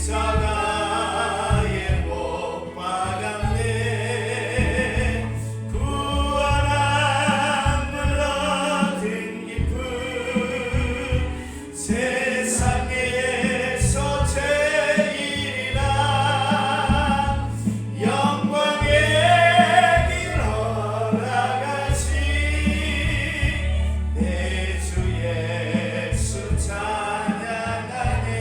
십자가에 못 박았네. 구원한 물러 든 기쁨 세상에서 제일이라 영광의 길 허락하신 내 주 예수 찬양하네.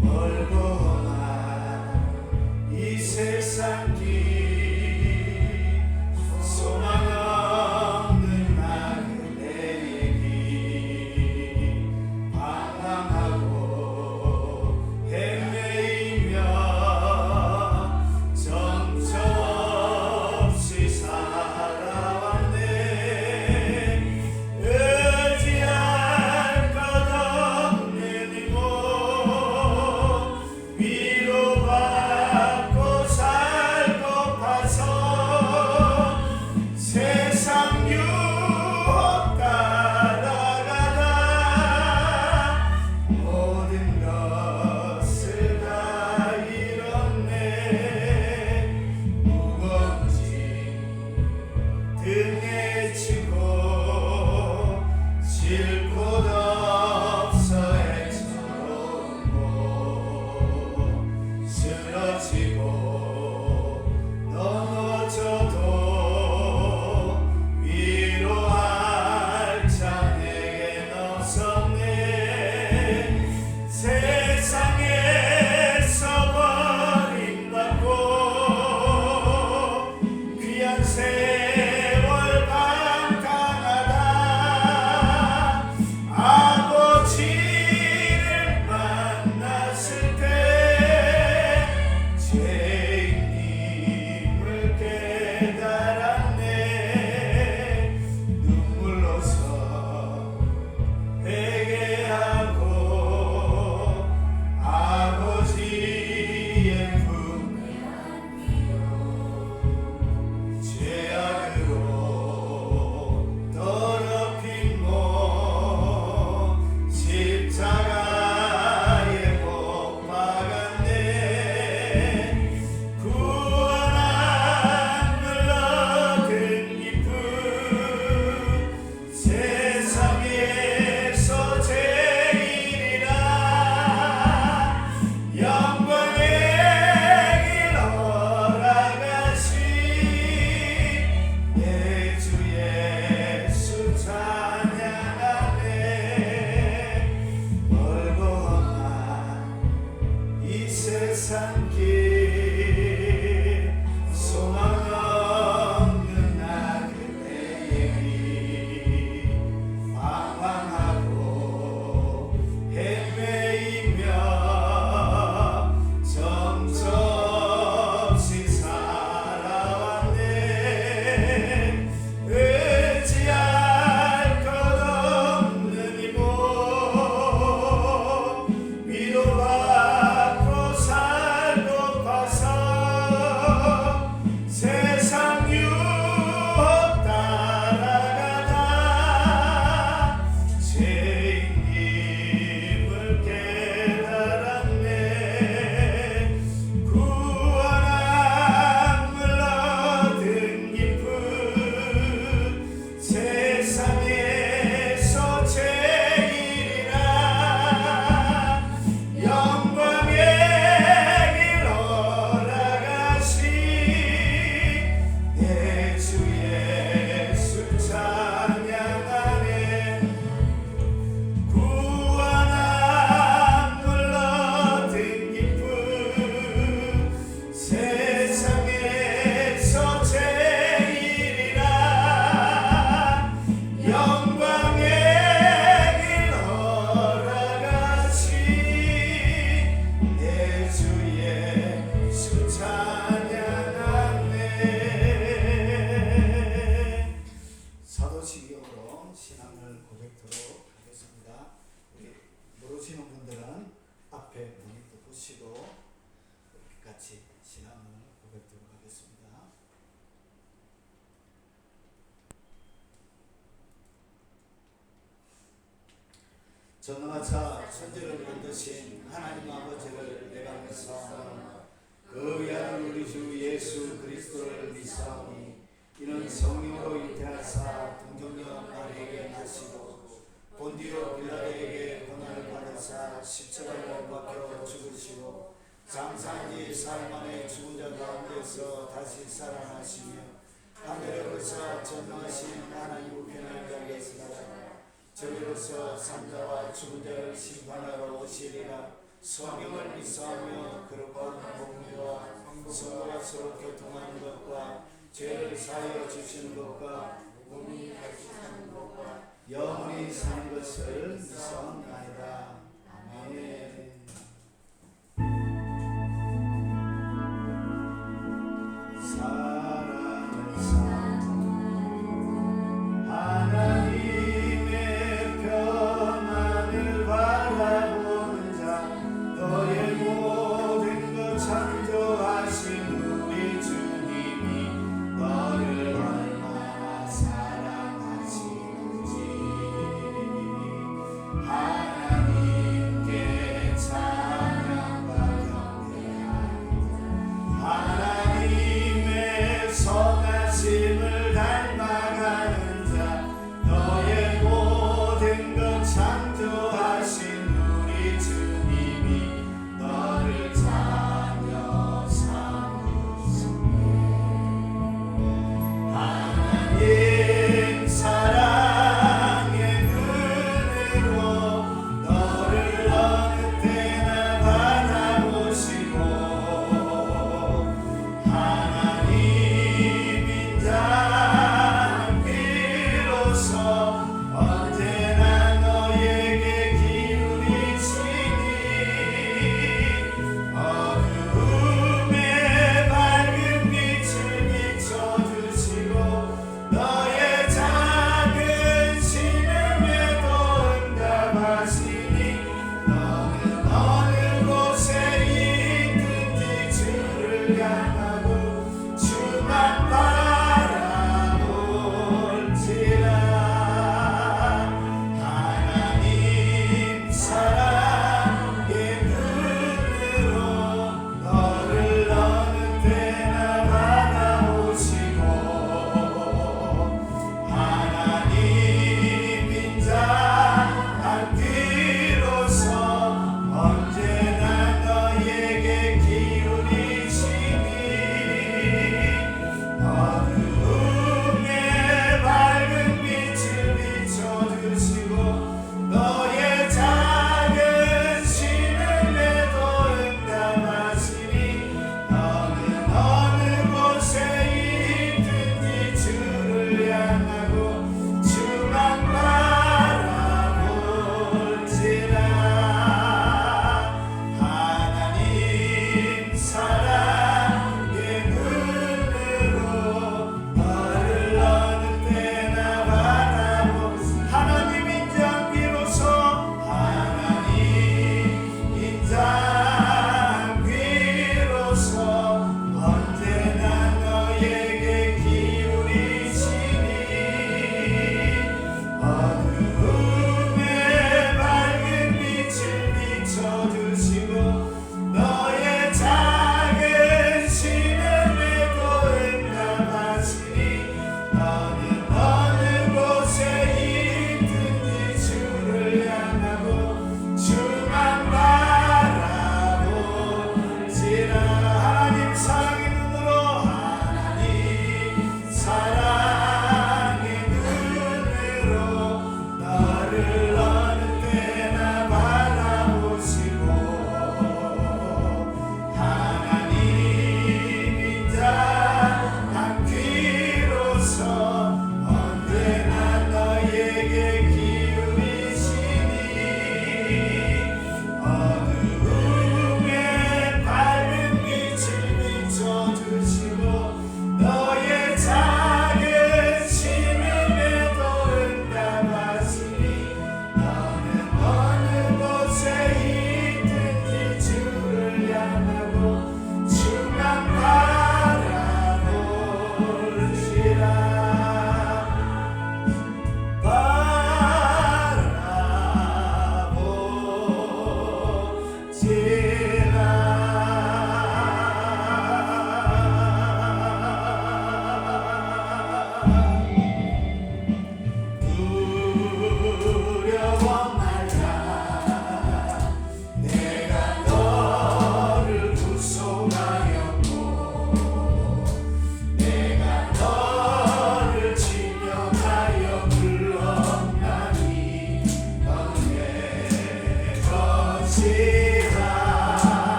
멀고 험한 이 세상 길 소망 없는 나그네의 길 방황하고 헤매이며 정처없이 살아왔네. 의지할 것 없는 이곳 위로받고 살고파서 세상 유혹 따라가다 모든 것을 다 잃었네. 무거운 짐 등에 지고 쉴 곳 없어 애처로워 쓰러지고 넘어져도 위로할 자 내겐 없었네. 세상에서 버림받고 귀한 세월 방탕하다 아버지를 만났을 때 죄인임을 깨달았네. 눈물로서 회개하고 아버지의 품에 죄악으로 더럽힌 몸 십자가에 못 박았네. 구원한 물러 든 기쁨 세상에서 제일이라 영광의 길 허락하신 내 주 예수 찬양하네. 멀고 험한 이 세상 길 소망 없는 나그네의 길 방황하고 헤매이며 정처없이 살아왔네. 의지할 것 없는 이곳 위로받고 살고 전능하사 천지를 만드신 하나님 아버지를 내가 믿사오니 그 위아들 우리 주 예수 그리스도를 믿사오니 이는 성령으로 잉태하사 동정녀 마리아에게 나시고 본디오 빌라도에게 고난을 받으사 십자가에 못 박혀 죽으시고 장사한 지 사흘 만에 죽은 자 가운데서 다시 살아나시며 하늘에 오르사 전능하신 하나님 우편에 앉아 계시다가 저리로서 산자와 죽은 자를 심판하러 오시리라. 성경을 믿사오며 거룩한 복리와 성도가 서로 교통하는 것과 죄를 사하여 주시는 것과 몸이 다시 사는 것과 영원히 사는 것을 믿사옵나이다. 아멘. 사랑은 하나님의 평안을 바라보는 자 너의 모든 것 창조하신 우리 주님이 너를 얼마나 사랑하시는지 하나님께 찬양과 경배하는 하나님의 선하심을 닮아가는 자 너의 모든 것 창조하신 우리 주님이 너를 찬양하시는지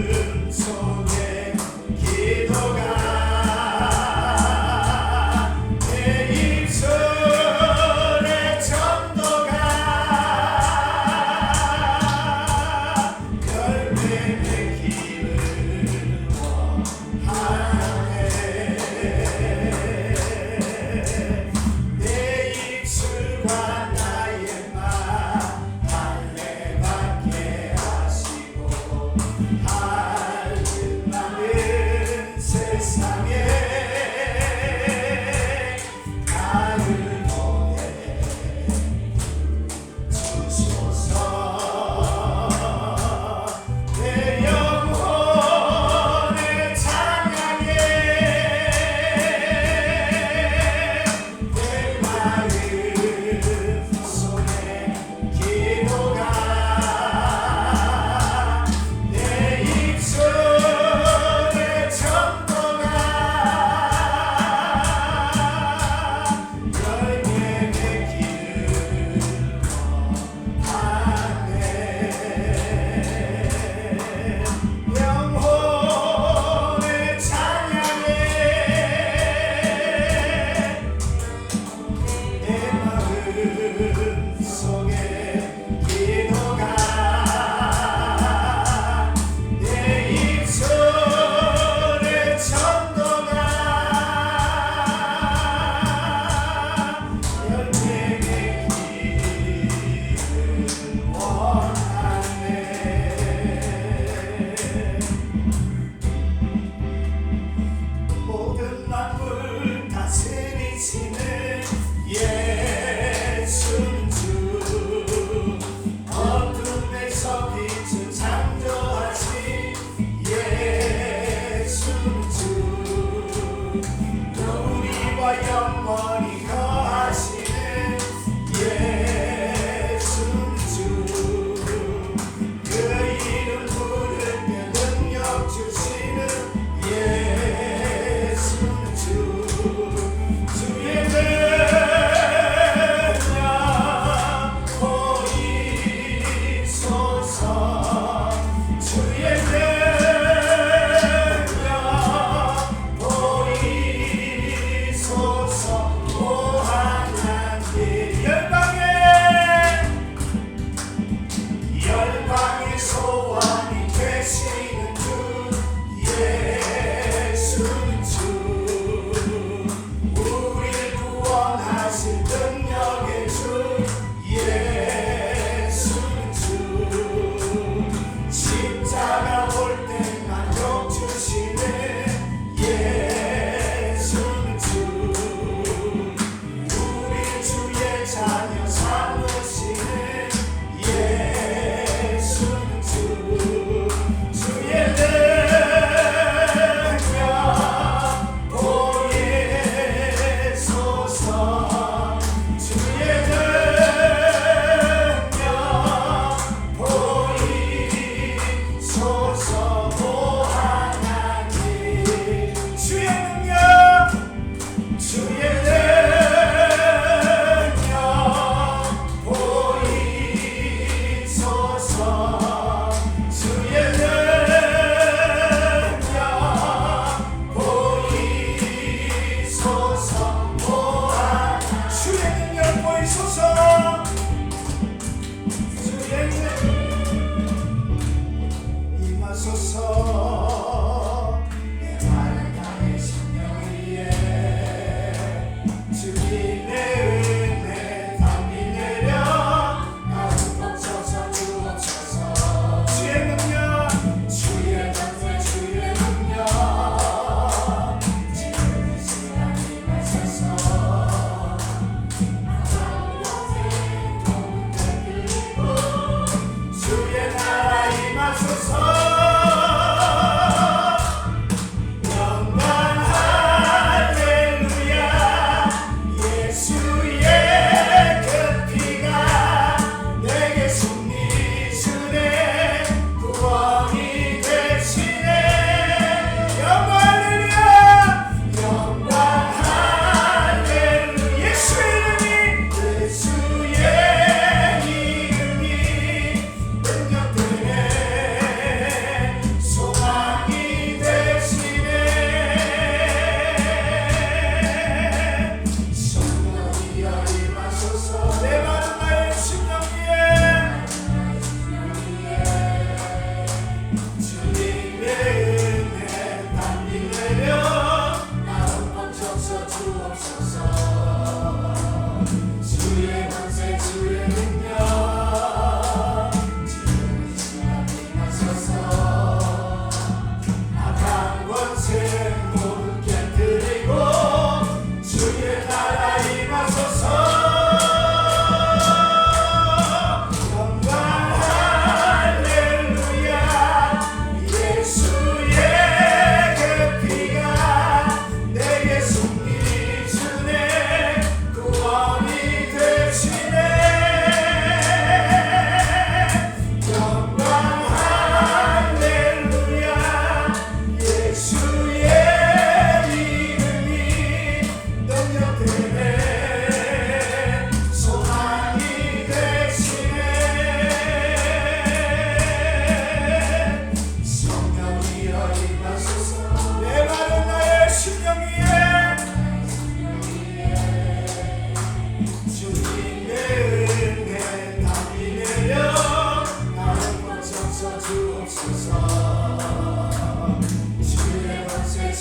음성의 기도가 내 입술의 전도가 열매의 길을 원하네. 내 입술과 나의 말 할례 받게 하시고 할렐루야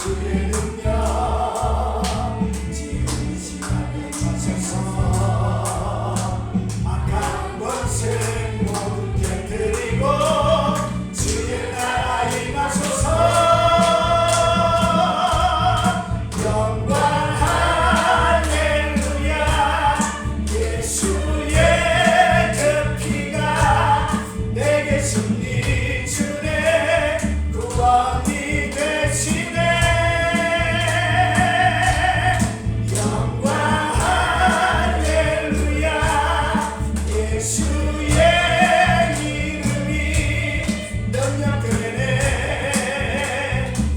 주의 능력 지금 이 시간에 주셔서 악한 권세 모두 깨뜨리고 주의 나라 임하소서. 영광 할렐루야. 예수의 그 피가 내게 승리 주네. 구원이 되시네. 영광 할렐루야. 예수의 이름이 능력되네.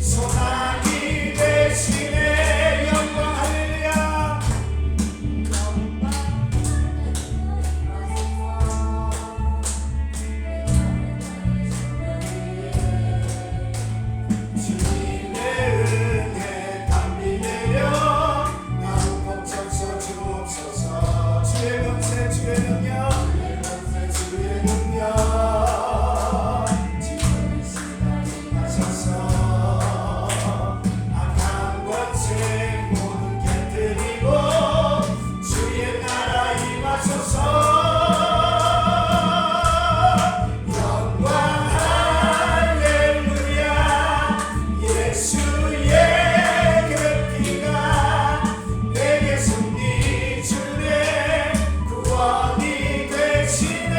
소망이 되시네. 영광 할렐루야. 주님의 은혜 담비 내려 나무 멈춰서 주옵소서. 주의 권세 주의 능력 주의 능력 지금 이 시간 임하소서. 악한 권세 모두 깨뜨리고 주의 나라 임하소서. 영광 할렐루야. 예수의 그 피가 내게 승리 주네. 구원이 되시네.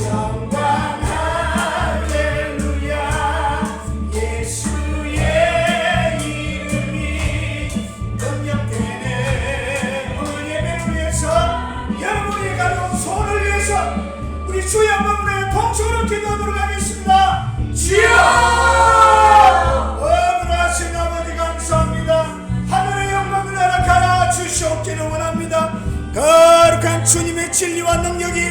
영광 할렐루야. 예수의 이름이 능력되네. 오늘 예배를 위해서 여러분이 가져온 소원을 위해서 우리 주 영광으로 통성으로 기도하도록 하겠습니다. 주여! 그러하신 아버지 감사합니다. 하늘의 영광을 허락하여 주시옵기를 원합니다. 거룩한 주님의 진리와 능력이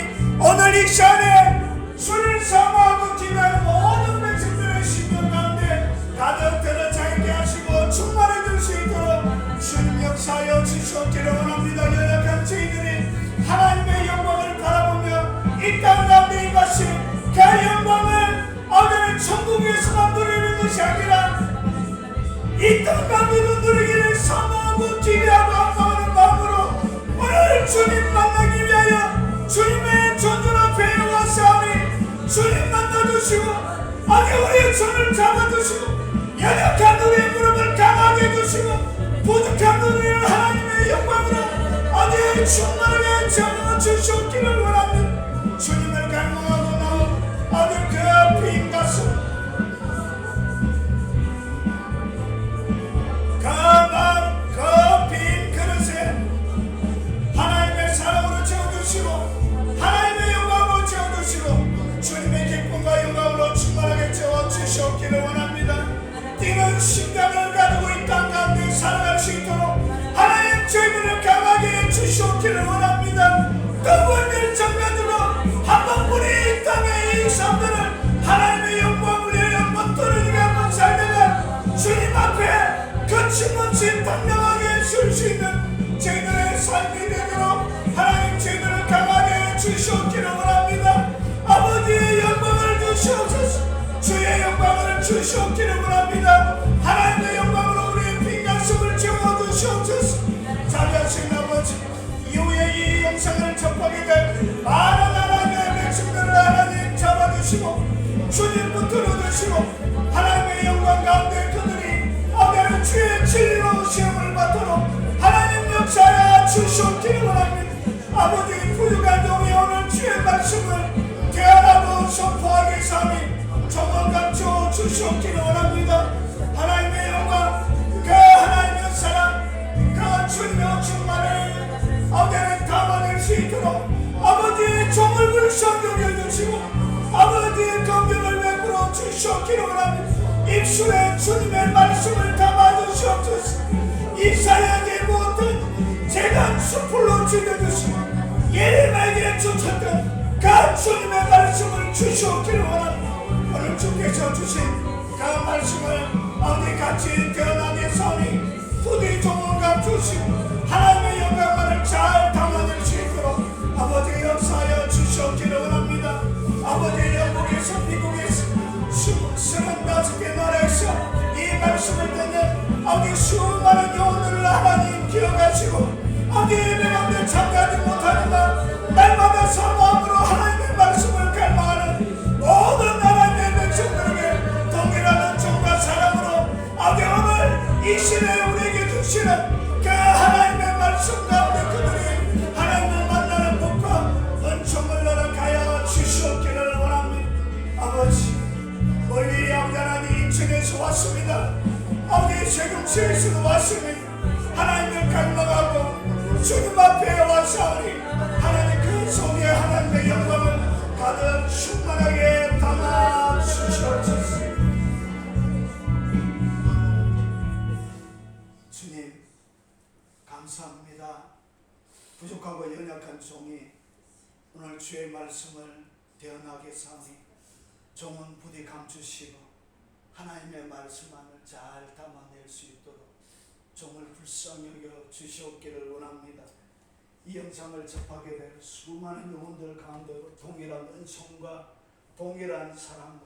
오늘 이 시간에 주를 사모하고 기도하는 모든 백성들의 심령 가운데 가득 들어차게 하시고 충만해 줄 수 있도록 주님 역사하여 주시옵기를 원합니다. 연약한 저희들이 하나님의 영광을 바라보며 이 땅 가운데 임하신 그 영광을 어제는 천국에서만 누리는 것이 아니라 이 땅 가운데도 누리기를 사모하고 기대하고 안망하는 마음으로 오늘 주님 만나기 위하여 주님의 존전 앞에 와사오니 주님 만나주시고 아니 우리의 손을 잡아주시고 연약한 우리의 무릎을 강하게 해주시고 부족한 우리를 하나님의 영광으로 아니 충만하게 채워주시옵기를 원합니다. 주님을 갈망하고 나온 아들 그 빈 가슴 그 빈 그릇에 하나님의 사랑으로 채워주시고 하나님의 영광으로 채워주시고 주님의 기쁨과 영광으로 충만하게 채워주시옵기를 원합니다. 뛰는 심장을 가지고 이 땅 가운데 살아갈 수 있도록 하나님 저희들을 강하게 해주시옵기를 원합니다. 뜨거운 열정만으로 한 번뿐이 이 땅의 이 삶들을 하나님의 영광을 위하여 한번 떨어지게 한번 살다가 주님 앞에 거침없이 당당하게 설 수 있는 저희들의 삶이 되도록 하나님 저희들을 강하게 해주시옵기를 원합니다. 아버지의 영광을 주시옵소서. 주의 영광을 주시옵기를 원합니다. 하나님의 영광으로 우리의 빈 가슴을 채워주시옵소서. 자비하신 아버지 이후에 이 영상을 접하게 될 많은 하나님의 백성들을 하나님 잡아주시고 주님 붙들어주시고 하나님의 영광 가운데 그들이 아버지 주의 진리로 시험을 받도록 하나님 역사하여 주시옵기를 원합니다. 아버지 부유한 종이 오늘 주의 말씀을 대하라고 선포하기 삼이 정원 감춰 주시옵기를 원합니다. 하나님의 영광 그 하나님의 사랑 그 주님의 충만을 아버지는 담아낼 수 있도록 아버지의 종을 불쌍히 여겨주시고 아버지의 긍휼을 베풀어 주시옵기를 원합니다. 입술에 주님의 말씀을 담아주시옵소서. 이사야에게 모든 재단 숲으로 죽여주시고 예레미야에게 주셨던 그 주님의 말씀을 주시옵기를 원합니다. 오늘 주께서 주신 그 말씀을 어디 같이 태어나게 사니 부디 종원감 주시고 하나님의 영광만을 잘 담아낼 수 있도록 아버지 역사하여 주시옵기를 원합니다. 아버지 영국에서 미국에서 35개 하시고 아버지 예배 가운데 참여하지 못하지만 날마다 사모함으로 하나님의 말씀을 갈망하는 모든 하나님의 백성들에게 동일한 은총과 사랑으로 아버지 오늘 이 시대에 우리에게 주시는 그 하나님의 말씀 가운데 그들이 하나님을 만나는 법과 은총을 허락하여 주시옵기를 원합니다. 아버지 멀리 아버지 하나님 인천에서 왔습니다. 아버지 세종시에서도 왔으니 하나님을 갈망하고 주님 앞에 와서오니 하나님 그 속에 하나님의 영광을 가득 충만하게 담아 주시옵소서. 주님 감사합니다. 부족하고 연약한 종이 오늘 주의 말씀을 대언하게 사오니 종은 부디 감추시고 하나님의 말씀만을 잘 담아낼 수 있도록 종을 불쌍히 여겨 주시옵기를 원합니다. 이 영상을 접하게 될 수많은 영혼들 가운데로 동일한 은총과 동일한 사랑과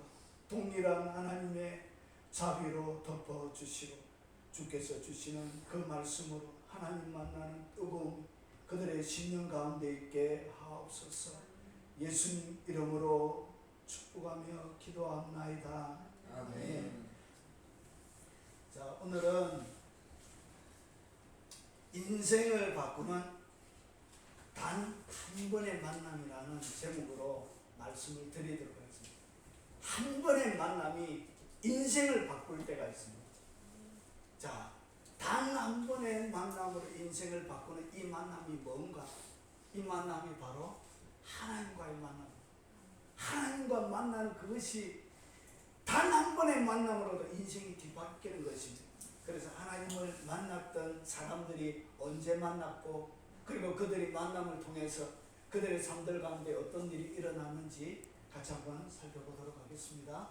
동일한 하나님의 자비로 덮어주시고 주께서 주시는 그 말씀으로 하나님 만나는 뜨거움 그들의 심령 가운데 있게 하옵소서. 예수님 이름으로 축복하며 기도합나이다. 아멘. 자, 오늘은 인생을 바꾸는 단 한 번의 만남이라는 제목으로 말씀을 드리도록 하겠습니다. 한 번의 만남이 인생을 바꿀 때가 있습니다. 자, 단 한 번의 만남으로 인생을 바꾸는 이 만남이 뭔가? 이 만남이 바로 하나님과의 만남. 하나님과 만나는 그것이 단 한 번의 만남으로도 인생이 뒤바뀌는 것입니다. 그래서 하나님을 만났던 사람들이 언제 만났고 그리고 그들이 만남을 통해서 그들의 삶들 가운데 어떤 일이 일어났는지 같이 한번 살펴보도록 하겠습니다.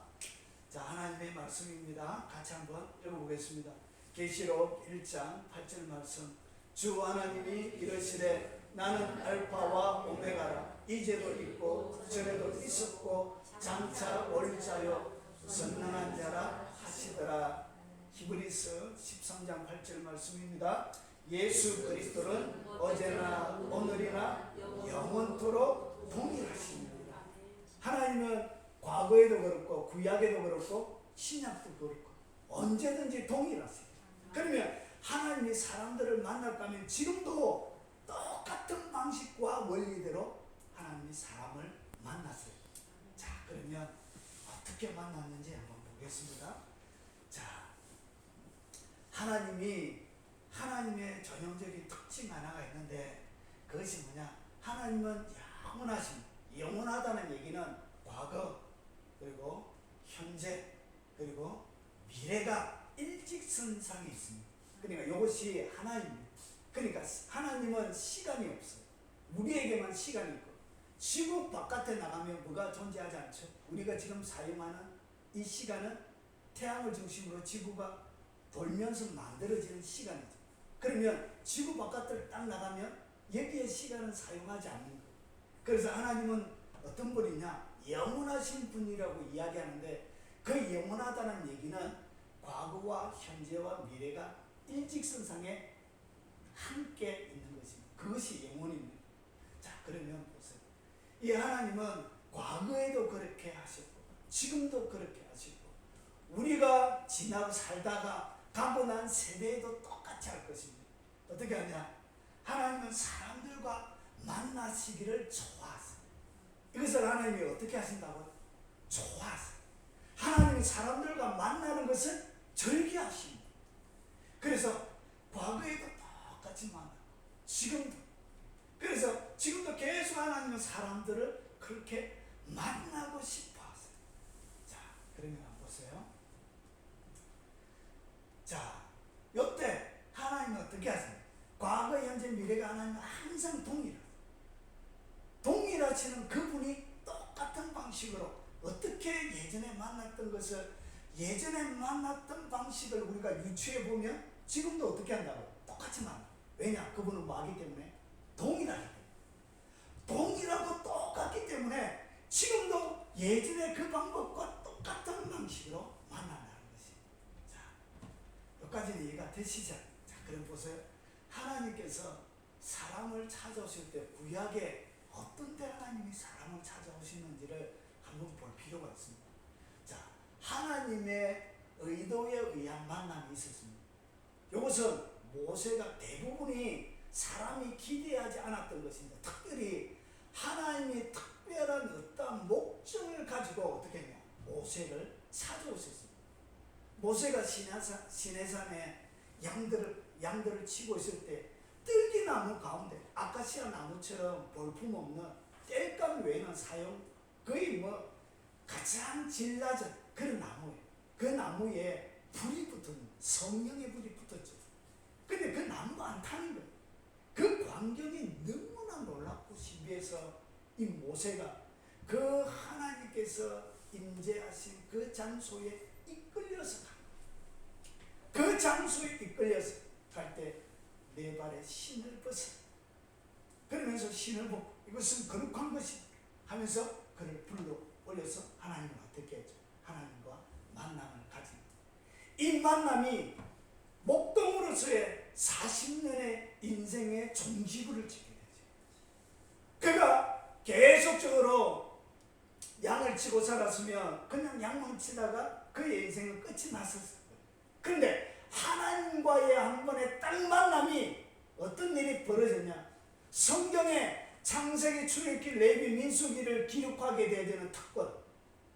자, 하나님의 말씀입니다. 같이 한번 읽어보겠습니다. 계시록 1장 8절 말씀. 주 하나님이 이르시되 나는 알파와 오메가라. 이제도 있고 전에도 있었고 장차 올 자요 선능한 자라 하시더라. 히브리서 13장 8절 말씀입니다. 예수 그리스도는 어제나 오늘이나 영원토록 동일하십니다. 하나님은 과거에도 그렇고 구약에도 그렇고 신약도 그렇고 언제든지 동일하세요. 그러면 하나님이 사람들을 만날까면 지금도 똑같은 방식과 원리대로 하나님이 사람을 만났어요. 자, 그러면 어떻게 만났는지 한번 보겠습니다. 자, 하나님의 전형적인 특징 하나가 있는데 그것이 뭐냐? 하나님은 영원하신, 영원하다는 얘기는 과거 그리고 현재 그리고 미래가 일직선상에 있습니다. 그러니까 이것이 하나님입니다. 그러니까 하나님은 시간이 없어요. 우리에게만 시간이 있고 지구 바깥에 나가면 뭐가 존재하지 않죠. 우리가 지금 사용하는 이 시간은 태양을 중심으로 지구가 돌면서 만들어지는 시간이죠. 그러면 지구 바깥을 딱 나가면 여기에 시간은 사용하지 않는 거예요. 그래서 하나님은 어떤 분이냐? 영원하신 분이라고 이야기하는데 그 영원하다는 얘기는 과거와 현재와 미래가 일직선상에 함께 있는 것입니다. 그것이 영원입니다. 자, 그러면 보세요. 이 하나님은 과거에도 그렇게 하셨고 지금도 그렇게 하시고 우리가 지나고 살다가 가고 난 세대에도 똑같이 할 것입니다. 어떻게 하냐? 하나님은 사람들과 만나시기를 좋아하세요. 이것을 하나님이 어떻게 하신다고요? 좋아하세요. 하나님이 사람들과 만나는 것을 즐겨하십니다. 그래서 과거에도 똑같이 만나고 지금도, 그래서 지금도 계속 하나님은 사람들을 그렇게 만나고 싶어 하세요. 자, 그러면 한번 보세요. 자, 이때 하나님은 어떻게 하세요? 과거, 현재, 미래가 하나님은 항상 동일하시는 그분이 똑같은 방식으로 어떻게 예전에 만났던 것을, 예전에 만났던 방식을 우리가 유추해 보면 지금도 어떻게 한다고? 똑같이 만나. 왜냐? 그분은 뭐하기 때문에? 동일하기 때문에. 동일하고 똑같기 때문에 지금도 예전에 그 방법과 똑같은 방식으로 만난다는 것이. 자, 여기까지는 이해가 되시죠? 자, 그럼 보세요. 하나님께서 사람을 찾아오실 때 구약에 어떤 때 하나님이 사람을 찾아오시는지를 한번 볼 필요가 있습니다. 자, 하나님의 의도에 의한 만남이 있었습니다. 이것은 모세가 대부분이 사람이 기대하지 않았던 것입니다. 특별히 하나님이 특별한 어떤 목적을 가지고 어떻게 했냐, 모세를 찾아오셨습니다. 모세가 시내산에 양들을 치고 있을 때 뜰기나무 가운데 아카시아 나무처럼 볼품없는 땔감 외에는 거의 가장 질 낮은 그런 나무예요. 그 나무에 불이 붙은, 성령의 불이 붙었죠. 근데 그 나무가 안 타는 거예요. 그 광경이 너무나 놀랍고 신비해서 이 모세가 그 하나님께서 임재하신 그 장소에 이끌려서 그 장소에 이끌려서 갈 때 내 발에 신을 벗어. 그러면서 신을 벗고 이것은 거룩한 것이 하면서 그를 불러 올려서 하나님과 어떻게 했죠? 하나님과 만남을 가진, 이 만남이 목동으로서의 40년의 인생의 종지부를 찍게 되죠. 그가 계속적으로 양을 치고 살았으면 그냥 양만 치다가 그의 인생은 끝이 났었을 거예요. 그런데 하나님과의 한 번의 딱 만남이 어떤 일이 벌어졌냐, 성경에 창세기, 출애굽기, 레위, 민수기를 기록하게 되는 특권,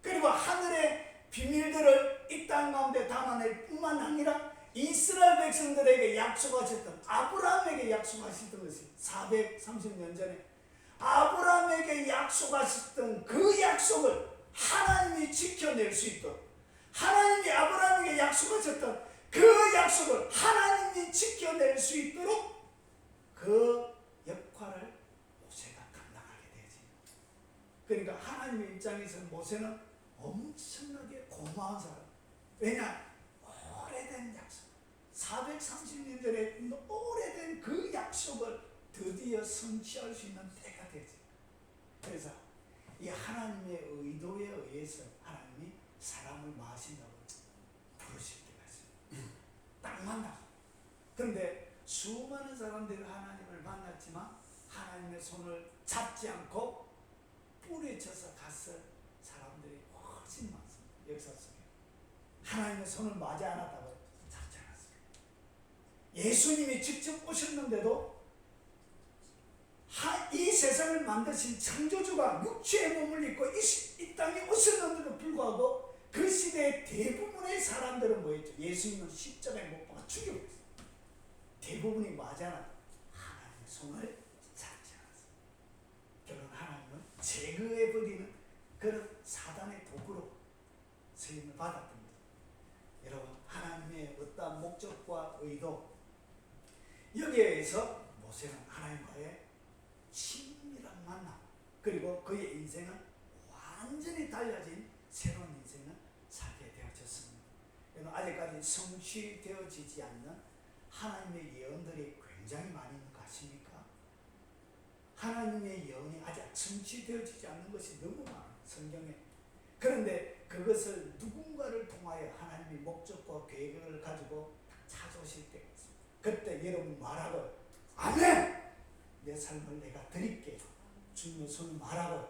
그리고 하늘의 비밀들을 이 땅 가운데 담아낼 뿐만 아니라 이스라엘 백성들에게 약속하셨던, 아브라함에게 약속하셨던 것이 430년 전에 아브라함에게 약속하셨던 그 약속을 하나님이 지켜낼 수 있도록, 하나님이 아브라함에게 약속하셨던 그 약속을 하나님이 지켜낼 수 있도록 그 역할을 모세가 감당하게 되지. 그러니까 하나님의 입장에서 모세는 엄청나게 고마운 사람. 왜냐? 오래된 약속, 430년 전에 오래된 그 약속을 드디어 성취할 수 있는 때가 되지. 그래서 이 하나님의 의도에 의해서 하나님이 사람을 마신다고 부르실 때가 있어요. 딱 만나. 그런데 수많은 사람들이 하나님을 만났지만 하나님의 손을 잡지 않고 뿌리쳐서 갔을 사람들이 훨씬 많습니다. 역사 속에 하나님의 손을 맞이 않았다고 잡지 않았어요. 예수님이 직접 오셨는데도 이 세상을 만드신 창조주가 육체의 몸을 입고 이 땅에 오셨는데도 불구하고 그 시대의 대부분의 사람들은 뭐였죠? 예수님은 십자가에 못 박아 죽여버렸어요. 대부분이 맞아나 하나님의 손을 잡지 않았어요. 결국 하나님은 제거해버리는 그런 사단의 도구로 쓰임을 받았던 거죠. 여러분, 하나님의 어떠한 목적과 의도, 여기에 의해서 모세는 하나님과의 친밀한 만남, 그리고 그의 인생은 완전히 달라진 새로운 인생을 살게 되어졌습니다. 아직까지 성취되어지지 않는 하나님의 예언들이 굉장히 많이 있는 거 아십니까? 하나님의 예언이 아직 성취되어지지 않는 것이 너무 많아요, 성경에. 그런데 그것을 누군가를 통하여 하나님의 목적과 계획을 가지고 찾아오실 때가 있습니다. 그때 여러분 말하고 아멘! 내 삶을 내가 드릴게. 주님의 손을 말하고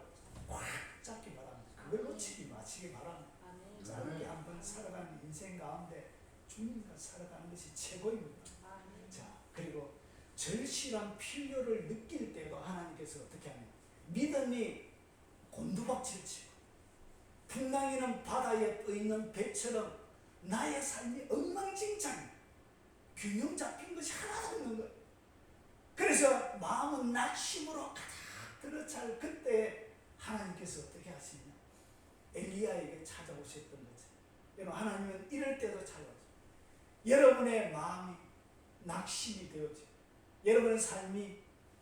꽉 잡기 바랍니다. 그걸 놓치지 마시기 바랍니다. 짧게 한번 살아가는 인생 가운데 주님과 살아가는 것이 최고입니다. 자, 그리고 절실한 필요를 느낄 때도 하나님께서 어떻게 하냐, 믿음이 곤두박질 치고 풍랑이는 바다에 떠있는 배처럼 나의 삶이 엉망진창, 균형 잡힌 것이 하나도 없는 거예요. 그래서 마음은 낙심으로 가득 들어찰 그때 하나님께서 어떻게 하시냐, 엘리야에게 찾아오셨던 거죠. 여러분, 하나님은 이럴 때도 찾아오죠. 여러분의 마음이 낙심이 되어져, 여러분의 삶이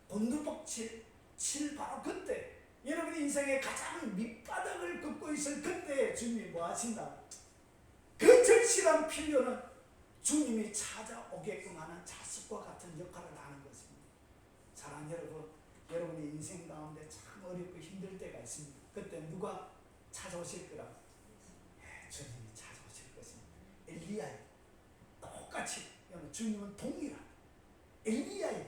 곤두박질 바로 그때, 여러분의 인생의 가장 밑바닥을 걷고 있을 그때 주님이 뭐 하신다? 그 절실한 필요는 주님이 찾아오게끔 하는 자식과 같은 역할을 하는 것입니다. 사랑하는 여러분, 여러분의 인생 가운데 참 어렵고 힘들 때가 있습니다. 그때 누가 찾아오실 거라? 주님이 찾아오실 것입니다. 엘리야 똑같이, 주님은 동일한, 엘리야예요.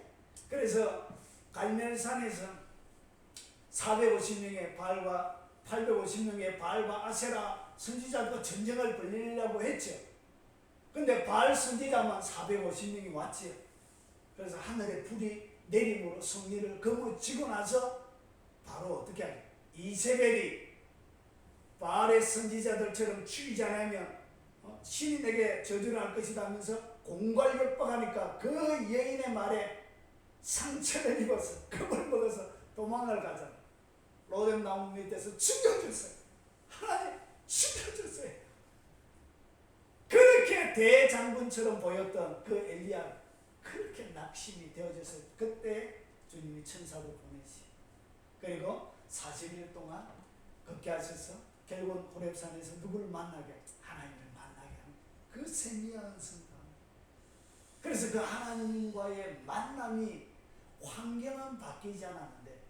그래서 갈멜산에서 450명의 바알과 850명의 바알과 아세라 선지자들과 전쟁을 벌이려고 했죠. 근데 바알 선지자만 450명이 왔지요. 그래서 하늘에 불이 내림으로 성리를 거머쥐고 나서 바로 어떻게 하냐, 이세벨이 바알의 선지자들처럼 죽이지 않으면 신이 내게 저주를 할 것이다 하면서 공갈협박하니까 그 여인의 말에 상처를 입어서 겁을 먹어서 도망을 가잖아요. 로뎀 나무 밑에서 죽여줬어요. 하나님 죽여줬어요. 그렇게 대장군처럼 보였던 그 엘리야 그렇게 낙심이 되어졌어요. 그때 주님이 천사를 보내시. 그리고 40일 동안 걷게 하셔서 결국은 호렙산에서 누구를 만나게? 하나님을 만나게 하는 그 생명한 성당. 그래서 그 하나님과의 만남이 환경은 바뀌지 않았는데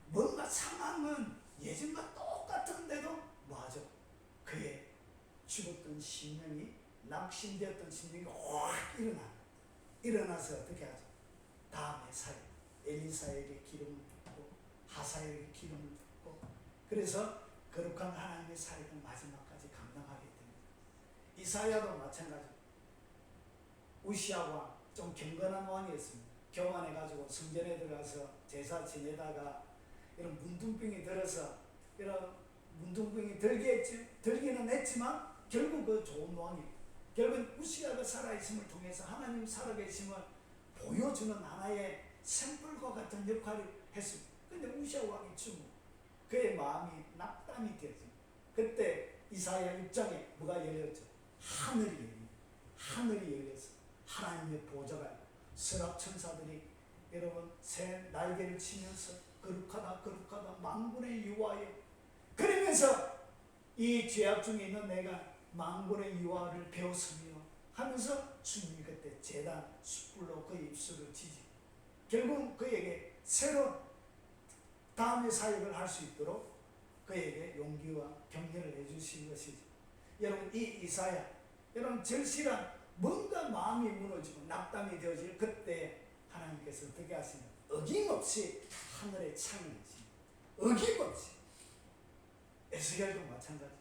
뭔가 상황은 예전과 똑같은데도 뭐하죠? 그의 죽었던 심령이, 낙심되었던 심령이 확 일어나서 어떻게 하죠? 다음에 사역, 엘리사에게 기름을 붓고 하사에게 기름을 붓고, 그래서 거룩한 하나님의 사역을 마지막까지 감당하게 됩니다. 이사야도 마찬가지. 우시아 왕, 좀 경건한 왕이었습니다. 교만해가지고 성전에 들어가서 제사 지내다가 이런 문둥병이 들어서, 이런 문둥병이 들기는 했지만 결국 그 좋은 왕이에요. 결국 우시아가 살아있음을 통해서 하나님 살아계심을 보여주는 하나의 샘플과 같은 역할을 했습니다. 근데 우시아 왕이 죽고 그의 마음이 낙담이 되었습니다. 그때 이사야 6장에 뭐가 열렸죠? 하늘이 열려서 하나님의 보좌가, 서랍 천사들이 여러분 새 날개를 치면서 거룩하다 거룩하다 만군의 여호와여, 그러면서 이 죄악 중에 있는 내가 만군의 여호와를 배웠으며 하면서 주님이 그때 제단 숯불로 그의 입술을 치지, 결국 그에게 새로운 다음의 사역을 할 수 있도록 그에게 용기와 격려를 해주신 것이죠. 여러분 이 이사야, 여러분 절실한 뭔가 마음이 무너지고 낙담이 되어질 그때 하나님께서 어떻게 하시냐, 어김없이 하늘에 창을 내십니다. 어김없이. 에스겔도 마찬가지.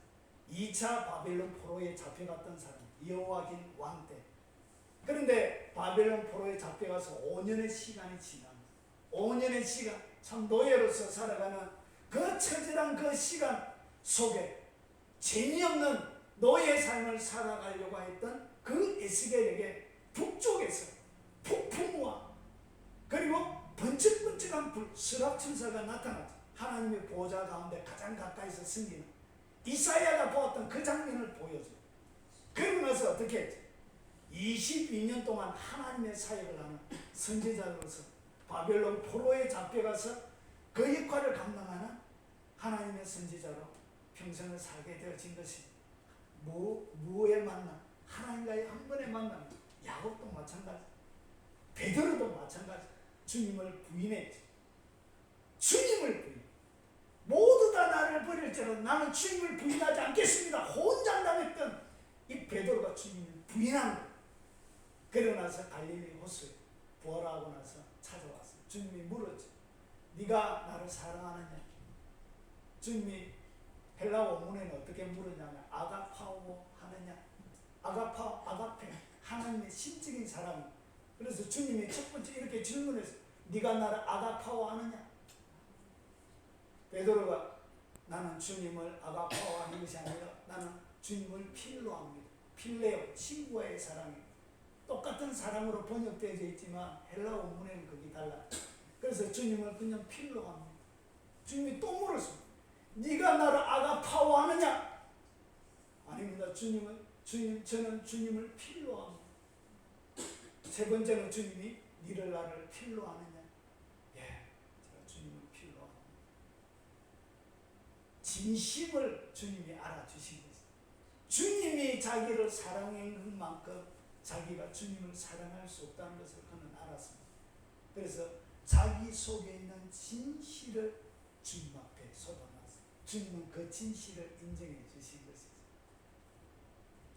2차 바벨론 포로에 잡혀갔던 사람 여호와긴 왕 때. 그런데 바벨론 포로에 잡혀가서 5년의 시간이 지납니다. 5년의 시간, 참 노예로서 살아가는 그 처절한 그 시간 속에 재미없는 노예 삶을 살아가려고 했던 그 에스겔에게 북쪽에서 폭풍우와 그리고 번쩍번쩍한 불, 스랍 천사가 나타나죠. 하나님의 보좌 가운데 가장 가까이서 승기는 이사야가 보았던 그 장면을 보여줘요. 그러고 나서 어떻게 했죠? 22년 동안 하나님의 사역을 하는 선지자로서 바벨론 포로에 잡혀가서 그 역할을 감당하는 하나님의 선지자로 평생을 살게 되어진 것이 무의 만남, 하나님과의 한 번의 만남. 야곱도 마찬가지, 베드로도 마찬가지. 주님을 부인했지. 주님을 부인. 모두 다 나를 버릴지라도 나는 주님을 부인하지 않겠습니다. 혼장당했던 이 베드로가 주님을 부인한 거예요. 그러고 나서 갈릴리 호수에 부활하고 나서 찾아왔어요. 주님이 물었죠. 네가 나를 사랑하느냐? 주님이 헬라 원문에는 어떻게 물었냐면 아가파오 하느냐? 아가파오, 아가페, 하나님의 심적인 사랑. 그래서 주님이 첫 번째 이렇게 질문했어요. 네가 나를 아가파오 하느냐? 베드로가 나는 주님을 아가파오 하는 것이 아니라 나는 주님을 필로합니다. 필레오, 친구와의 사랑입니다. 똑같은 사랑으로 번역되어져 있지만 헬라 원문에는 그게 달라요. 그래서 주님을 그냥 필로합니다. 주님이 또 물었습니다. 네가 나를 아가파오 하느냐? 아닙니다. 저는 주님을 필로합니다. 세 번째는 주님이 네를 나를 필로하느냐? 예, 제가 주님을 필로합니다. 진심을 주님이 알아주신 것입니다. 주님이 자기를 사랑한 만큼 자기가 주님을 사랑할 수 없다는 것을 그는 알았습니다. 그래서 자기 속에 있는 진실을 주님 앞에 쏟아놨어요. 주님은 그 진실을 인정해 주신 것이죠.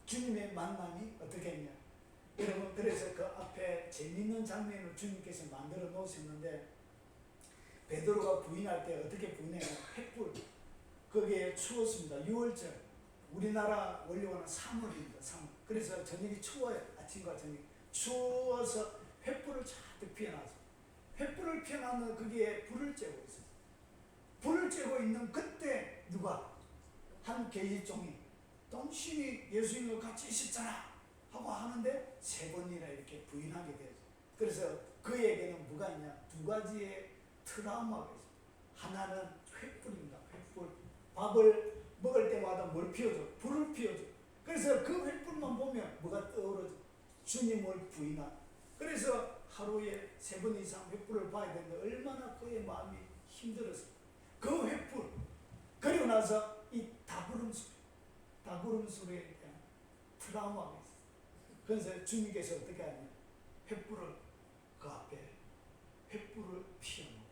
주님의 만남이 어떻게 했냐? 여러분, 그래서 그 앞에 재밌는 장면을 주님께서 만들어 놓으셨는데, 베드로가 부인할 때 어떻게 부인해요? 횃불. 거기에 추웠습니다. 6월절. 우리나라 원료는 3월입니다. 3월. 그래서 저녁이 추워요. 아침과 저녁. 추워서 횃불을 잔뜩 피워놨어요. 횃불을 피워놨는 거기에 불을 쬐고 있어요. 불을 쬐고 있는 그때 누가? 한 계집종이 당신이 예수님과 같이 있었잖아 하고 하는데 3번이나 이렇게 부인하게 되죠. 그래서 그에게는 뭐가 있냐? 2가지의 트라우마가 있어요. 하나는 횃불입니다. 횃불. 밥을 먹을 때마다 뭘 피워줘? 불을 피워줘. 그래서 그 횃불만 보면 뭐가 떠오르죠? 주님을 부인한. 그래서 하루에 3번 이상 횃불을 봐야 되는데 얼마나 그의 마음이 힘들었어요. 그 횃불. 그리고 나서 이 다구름 소리에 대한 트라우마가 있어요. 그래서 주님께서 어떻게 하냐? 횃불을 그 앞에 횃불을 피워놓고,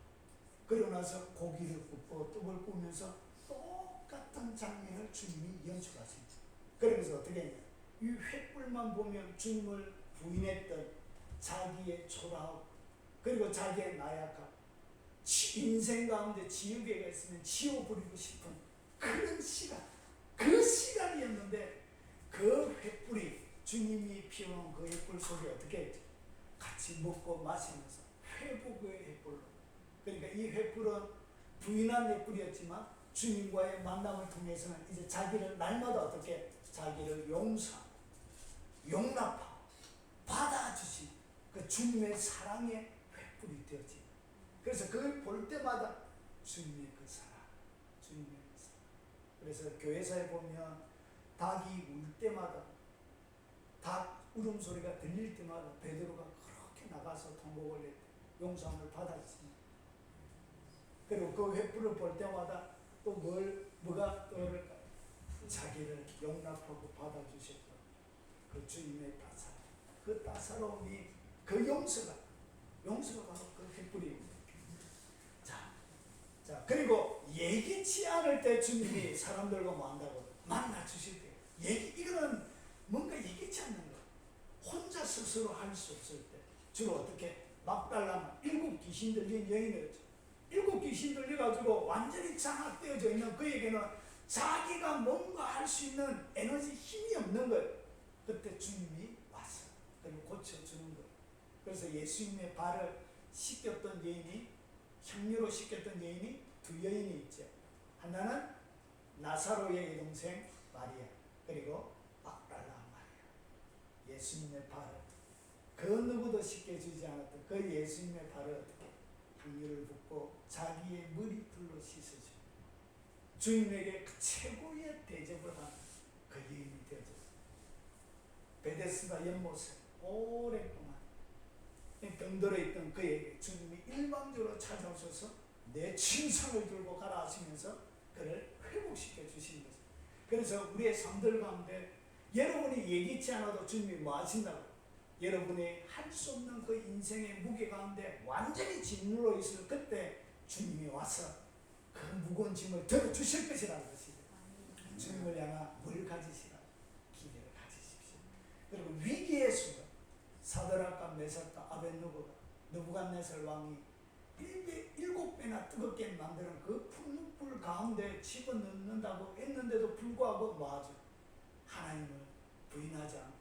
그리고 나서 고기를 굽고 떡을 구우면서 똑같은 장면을 주님이 연출하십니다. 그러면서 어떻게 했냐? 이 횃불만 보면 주님을 부인했던 자기의 초라함, 그리고 자기의 나약함, 인생 가운데 지우개가 있으면 지워버리고 싶은 그런 시간, 그 시간이었는데, 그 횃불이, 주님이 피워놓은 그 횃불 속에 어떻게 했죠? 같이 먹고 마시면서 회복의 횃불로. 그러니까 이 횃불은 부인한 횃불이었지만 주님과의 만남을 통해서는 이제 자기를 날마다 어떻게, 자기를 용서하고 용납하고 받아주신 그 주님의 사랑의 횃불이 되었지. 그래서 그걸 볼 때마다 주님의 그 사랑, 주님의 그 사랑. 그래서 교회사에 보면 닭이 울 때마다, 닭 울음소리가 들릴 때마다 베드로가 그렇게 나가서 통곡을 했대. 용서함을 받았습니다. 그리고 그 횃불을 볼 때마다 또 뭐가 떠오를까? 자기를 용납하고 받아주셨던 그 주님의 따사로움. 그 따사로움이, 그 용서가 바로 그 횃불입니다. 자, 그리고 예기치 않을 때 주님이 사람들과 뭐 한다고? 만나 주실 때. 이거는 뭔가 예기치 않는 거. 혼자 스스로 할 수 없을 때. 주로 어떻게? 막달라는 7 귀신 들린 여인이었죠. 7 귀신 들려가지고 완전히 장악되어져 있는 그에게는 자기가 뭔가 할 수 있는 에너지, 힘이 없는 거예요. 그때 주님이 왔어요. 그리고 고쳐주는 거예요. 그래서 예수님의 발을 씻겼던 여인이, 향유로 씻겼던 여인이 2 여인이 있죠. 하나는 나사로의 여동생 마리아, 그리고 막달라 마리아. 예수님의 발을 그 누구도 씻겨주지 않았던 그 예수님의 발을 어떻게 향유를 붓고 자기의 머리털로 씻어줍니다. 주님에게 그 최고의 대접을 한 그 여인이 되어졌습니다. 베데스다 연못에 오랫동안 병들어 있던 그에게 주님이 일방적으로 찾아오셔서 내 침상을 들고 가라 하시면서 그를 회복시켜 주신 것입니다. 그래서 우리의 삶들 가운데 여러분이 예기치 않아도 주님이 뭐 하신다고? 여러분이 할 수 없는 그 인생의 무게 가운데 완전히 짓눌러 있을 그때 주님이 와서 그 무거운 짐을 들어주실 것이라는 것이죠. 주님을 향한 뭘 가지시라? 기대를 가지십시오. 그리고 위기의 순간, 사드락과 메삭과 아벳느고가 느부갓네살 왕이 7배나 뜨겁게 만드는 그 풀무불 가운데 집어넣는다고 했는데도 불구하고 뭐하죠? 하나님을 부인하지 않고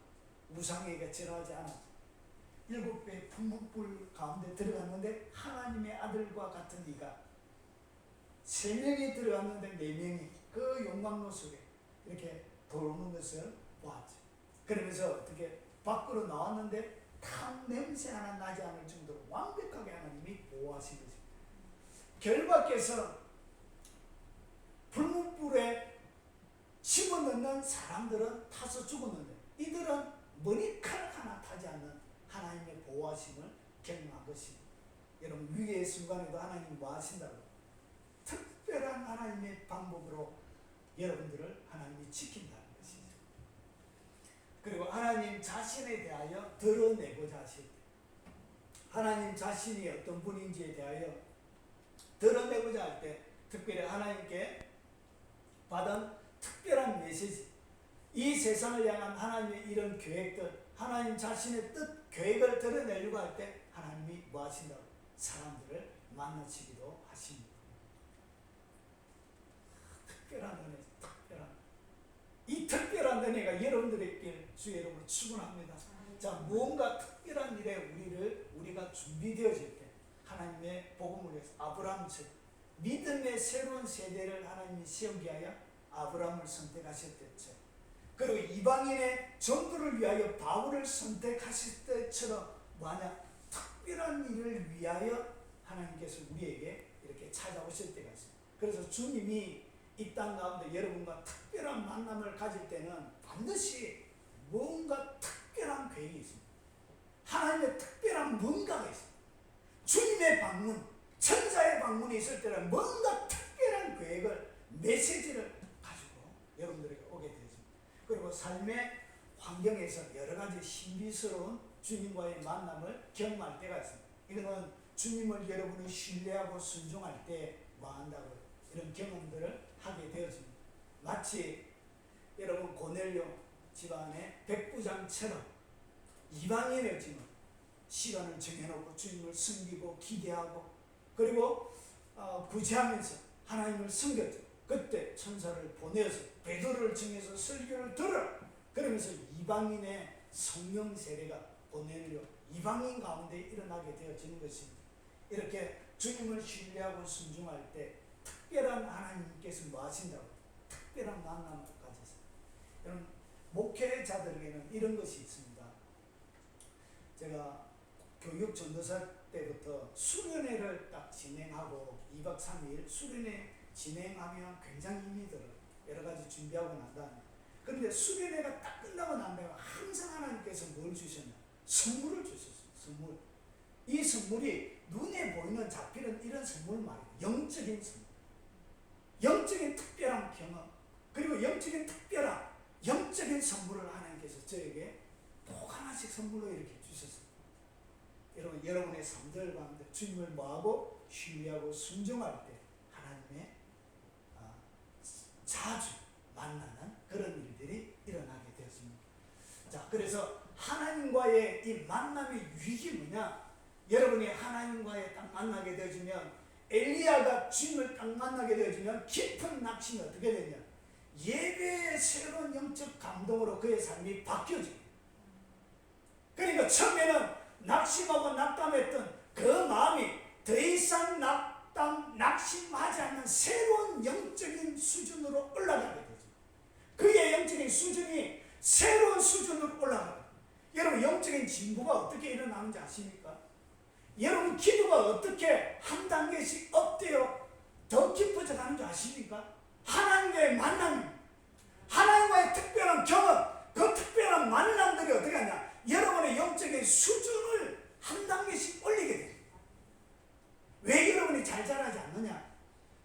우상에게 절하지 않았죠. 7배 풀무불 가운데 들어갔는데 하나님의 아들과 같은 이가 3명이 들어갔는데 4명이 그 용광로 속에 이렇게 도는 것을 보았죠. 그러면서 어떻게 밖으로 나왔는데 탕 냄새 하나 나지 않을 정도로 완벽하게 하나님이 보호하신 거죠. 결박해서 불문불에 집어넣는 사람들은 타서 죽었는데 이들은 머리카락 하나 타지 않는 하나님의 보호하심을 경험한 것입니다. 여러분, 위기의 순간에도 하나님이 뭐 하신다고? 특별한 하나님의 방법으로 여러분들을 하나님이 지킨다는 것이죠. 그리고 하나님 자신에 대하여 드러내고자 하실 때, 하나님 자신이 어떤 분인지에 대하여 드러내고자 할 때, 특별히 하나님께 받은 특별한 메시지, 이 세상을 향한 하나님의 이런 계획들, 하나님 자신의 뜻, 계획을 드러내려고 할 때 하나님이 뭐 하신다고? 사람들을 만나시기도 하십니다. 특별한 은혜, 특별한 이 특별한 은혜가 여러분들에게 주의 이름으로 축원합니다. 자, 무언가 특별한 일에 우리가 준비되어질 때 하나님의 복음을 위해서 아브라함처럼 믿음의 새로운 세대를 하나님이 세우기 위하여 아브라함을 선택하셨댔죠. 그리고 이방인의 전도를 위하여 바울을 선택하실 때처럼 만약 특별한 일을 위하여 하나님께서 우리에게 이렇게 찾아오실 때가 있습니다. 그래서 주님이 이 땅 가운데 여러분과 특별한 만남을 가질 때는 반드시 뭔가 특별한 계획이 있습니다. 하나님의 특별한 뭔가가 있습니다. 주님의 방문, 천사의 방문이 있을 때는 뭔가 특별한 계획을, 메시지를 가지고 여러분들에게 오게 되죠. 그리고 삶의 환경에서 여러 가지 신비스러운 주님과의 만남을 경험할 때가 있습니다. 이거는 주님을 여러분이 신뢰하고 순종할 때 뭐 한다고 이런 경험들을 하게 되었습니다. 마치 여러분 고넬료 집안의 백부장처럼 이방인이었지만 시간을 정해놓고 주님을 섬기고 기대하고 그리고 구제하면서 하나님을 섬겼죠. 그때 천사를 보내서 베드로를 정해서 설교를 들으라. 그러면서 이방인의 성령 세례가 고넬료 이방인 가운데 일어나게 되어지는 것입니다. 이렇게 주님을 신뢰하고 순종할 때 특별한 하나님께서 뭐 하신다고? 특별한 만남을 가졌어요. 여러분 목회자들에게는 이런 것이 있습니다. 제가 교육 전도사 때부터 수련회를 딱 진행하고 2박 3일 수련회 진행하면 굉장히 힘이 들어요. 여러 가지 준비하고 난 다음에. 그런데 수련회가 딱 끝나고 난 다음에 항상 하나님께서 뭘 주셨냐? 선물을 주셨어요. 선물. 이 선물이 눈에 보이는 잡히는 이런 선물 말이에요. 영적인 선물. 영적인 특별한 경험. 그리고 영적인 특별한 영적인 선물을 하나님께서 저에게 꼭 하나씩 선물로 이렇게 주셨어요. 여러분, 여러분의 삶들 가운데 주님을 뭐하고 신뢰하고 순종할 때 하나님의 자주 만나는 그런 일들이 일어나게 되었습니다. 자, 그래서 하나님과의 이 만남의 유익이 뭐냐? 여러분이 하나님과의 딱 만나게 되어지면 엘리야가 주님을 딱 만나게 되어지면 깊은 낙심이 어떻게 되냐? 예배의 새로운 영적 감동으로 그의 삶이 바뀌어집니다. 그러니까 처음에는 낙심하고 낙담했던 그 마음이 더 이상 낙심하지 않는 새로운 영적인 수준으로 올라가게 되죠. 그의 영적인 수준이 새로운 수준으로 올라가요. 여러분 영적인 진보가 어떻게 일어나는지 아십니까? 여러분 기도가 어떻게 한 단계씩 업되어 더 깊어져 가는 줄 아십니까? 하나님과의 만남, 하나님과의 특별한 경험, 그 특별한 만남들이 어떻게 하냐? 여러분의 영적인 수준을 한 단계씩 올리게 됩니다. 왜 여러분이 잘 자라지 않느냐?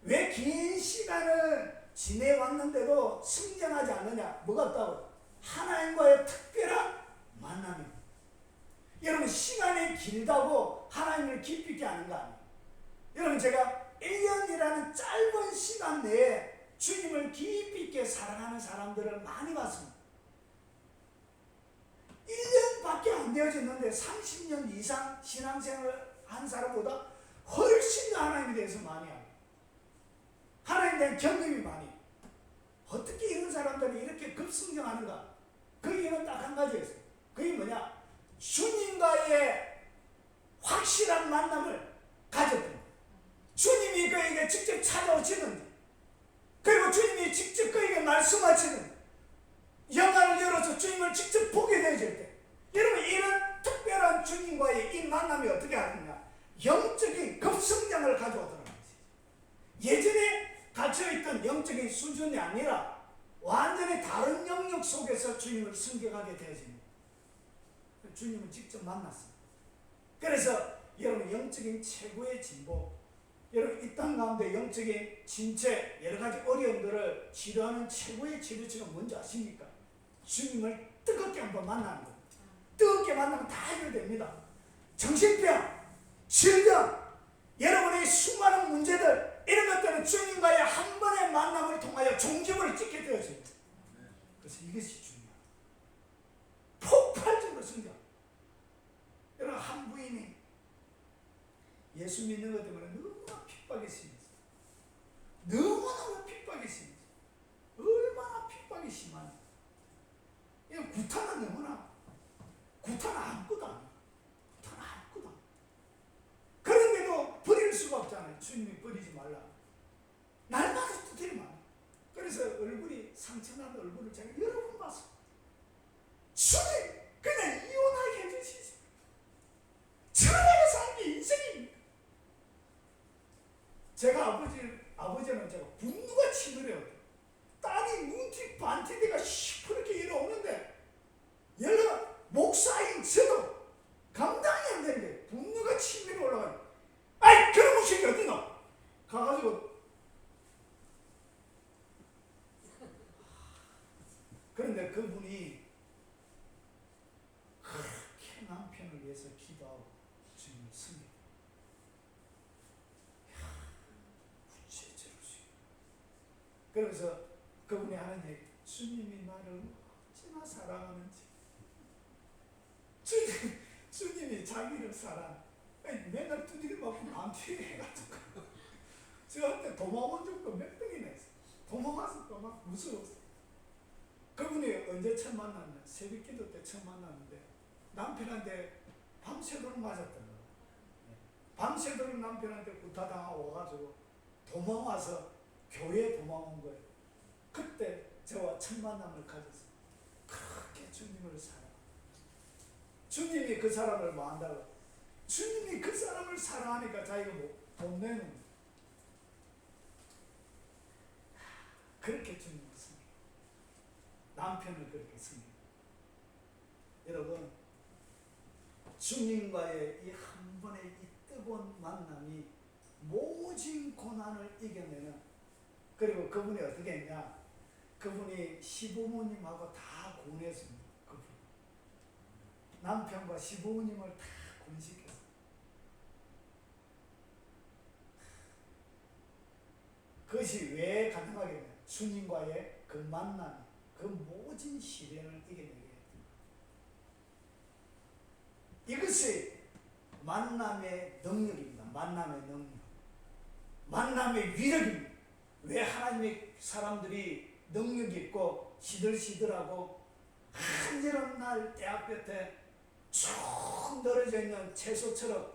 왜 긴 시간을 지내왔는데도 성장하지 않느냐? 뭐가 없다고? 하나님과의 특별한 만남입니다. 여러분 시간이 길다고 하나님을 깊이 있게 하는 거 아니에요. 여러분 제가 1년이라는 짧은 시간 내에 주님을 깊이 있게 사랑하는 사람들을 많이 봤습니다. 1년밖에 안 되어졌는데 30년 이상 신앙생활을 한 사람보다 훨씬 더 하나님에 대해서 많이 알아요. 하나님에 대한 경험이 많이. 어떻게 이런 사람들이 이렇게 급성장하는가? 그 이유는 딱 한 가지였어요. 그게 뭐냐? 주님과의 확실한 만남을 가졌던 거예요. 주님이 그에게 직접 찾아오시는데, 그리고 주님이 직접 그에게 말씀하시는 영화를 열어서 주님을 직접 보게 되어질 때, 여러분 이런 특별한 주님과의 이 만남이 어떻게 하느냐? 영적인 급성장을 가져오더라는 거죠. 예전에 갇혀있던 영적인 수준이 아니라 완전히 다른 영역 속에서 주님을 섬겨가게 되어집니다. 주님을 직접 만났습니다. 그래서 여러분 영적인 최고의 진보, 여러분 이 땅 가운데 영적인 진체 여러 가지 어려움들을 치료하는 최고의 치료치가 뭔지 아십니까? 주님을 뜨겁게 한번 만나는 겁니다. 뜨겁게 만나면 다 해결됩니다. 정신병, 질병, 여러분의 수많은 문제들, 이런 것들은 주님과의 한 번의 만남을 통하여 종지부를 찍게 되어집니다. 그래서 이것이 중요합니다. 폭발적으로 그렇습니다. 여러분, 한 부인이 예수 믿는 것 때문에 너무나 핍박이 심했어요. 너무너무 핍박이 심했어요. 얼마나 핍박이 심한지. 구타는 너무나, 구타는 아무것도 아니에요. 구타는 아무것도 아니에요. 그런데도 버릴 수가 없잖아요. 주님이 버리지 말라. 날마다 두드려 맞아요. 그래서 얼굴이, 상처난 얼굴을 제가 여러 번 봤어요. 주님, 그냥 이혼하게 해주시지. 천하가 사는 게 인생입니다. 제가 아버지는 제가 분노가 치밀어요. 딸이 눈티 반티대가 시퍼렇게 일어오는데, 여러 목사인 저도 감당이 안 되는데, 분노가 치밀어 올라가요. 아이, 그런 목사이 어디노? 가가지고, 그런데 그분이 그렇게 남편을 위해서 기도하고 주님을 섬겨. 그래서 그분이 하는 얘기, 주님이 나를 어찌나 사랑하는지. 주님이 자기를 사랑. 맨날 두드려 맞고 남편이 해가지고 저한테 도망온 적도 몇 번이나 했어. 도망가서 막 무서웠어. 그분이 언제 처음 만났냐? 새벽 기도 때 처음 만났는데 남편한테 밤새도록 맞았던 거야. 밤새도록 남편한테 구타당하고 와가지고 도망와서 교회에 도망온 거예요. 그때 저와 첫 만남을 가졌어요. 그렇게 주님을 사랑. 주님이 그 사람을 뭐 한다고? 주님이 그 사람을 사랑하니까 자기가 뭐 돈 내는 거예요. 그렇게 주님을 섬겨요. 남편을 그렇게 섬겨요. 여러분, 주님과의 이 한 번의 이 뜨거운 만남이 모진 고난을 이겨내는, 그리고 그분이 어떻게 했냐? 그분이 시부모님하고 다 구원했습니다. 그분. 남편과 시부모님을 다 구원시켰어요. 그것이 왜 가능하겠냐? 주님과의 그 만남이 그 모진 시련을 이겨내게 했습니다. 이것이 만남의 능력입니다. 만남의 능력. 만남의 위력입니다. 왜 하나님의 사람들이 능력 있고 시들시들하고 한여름 날 대학볕에 쭉 늘어져 있는 채소처럼,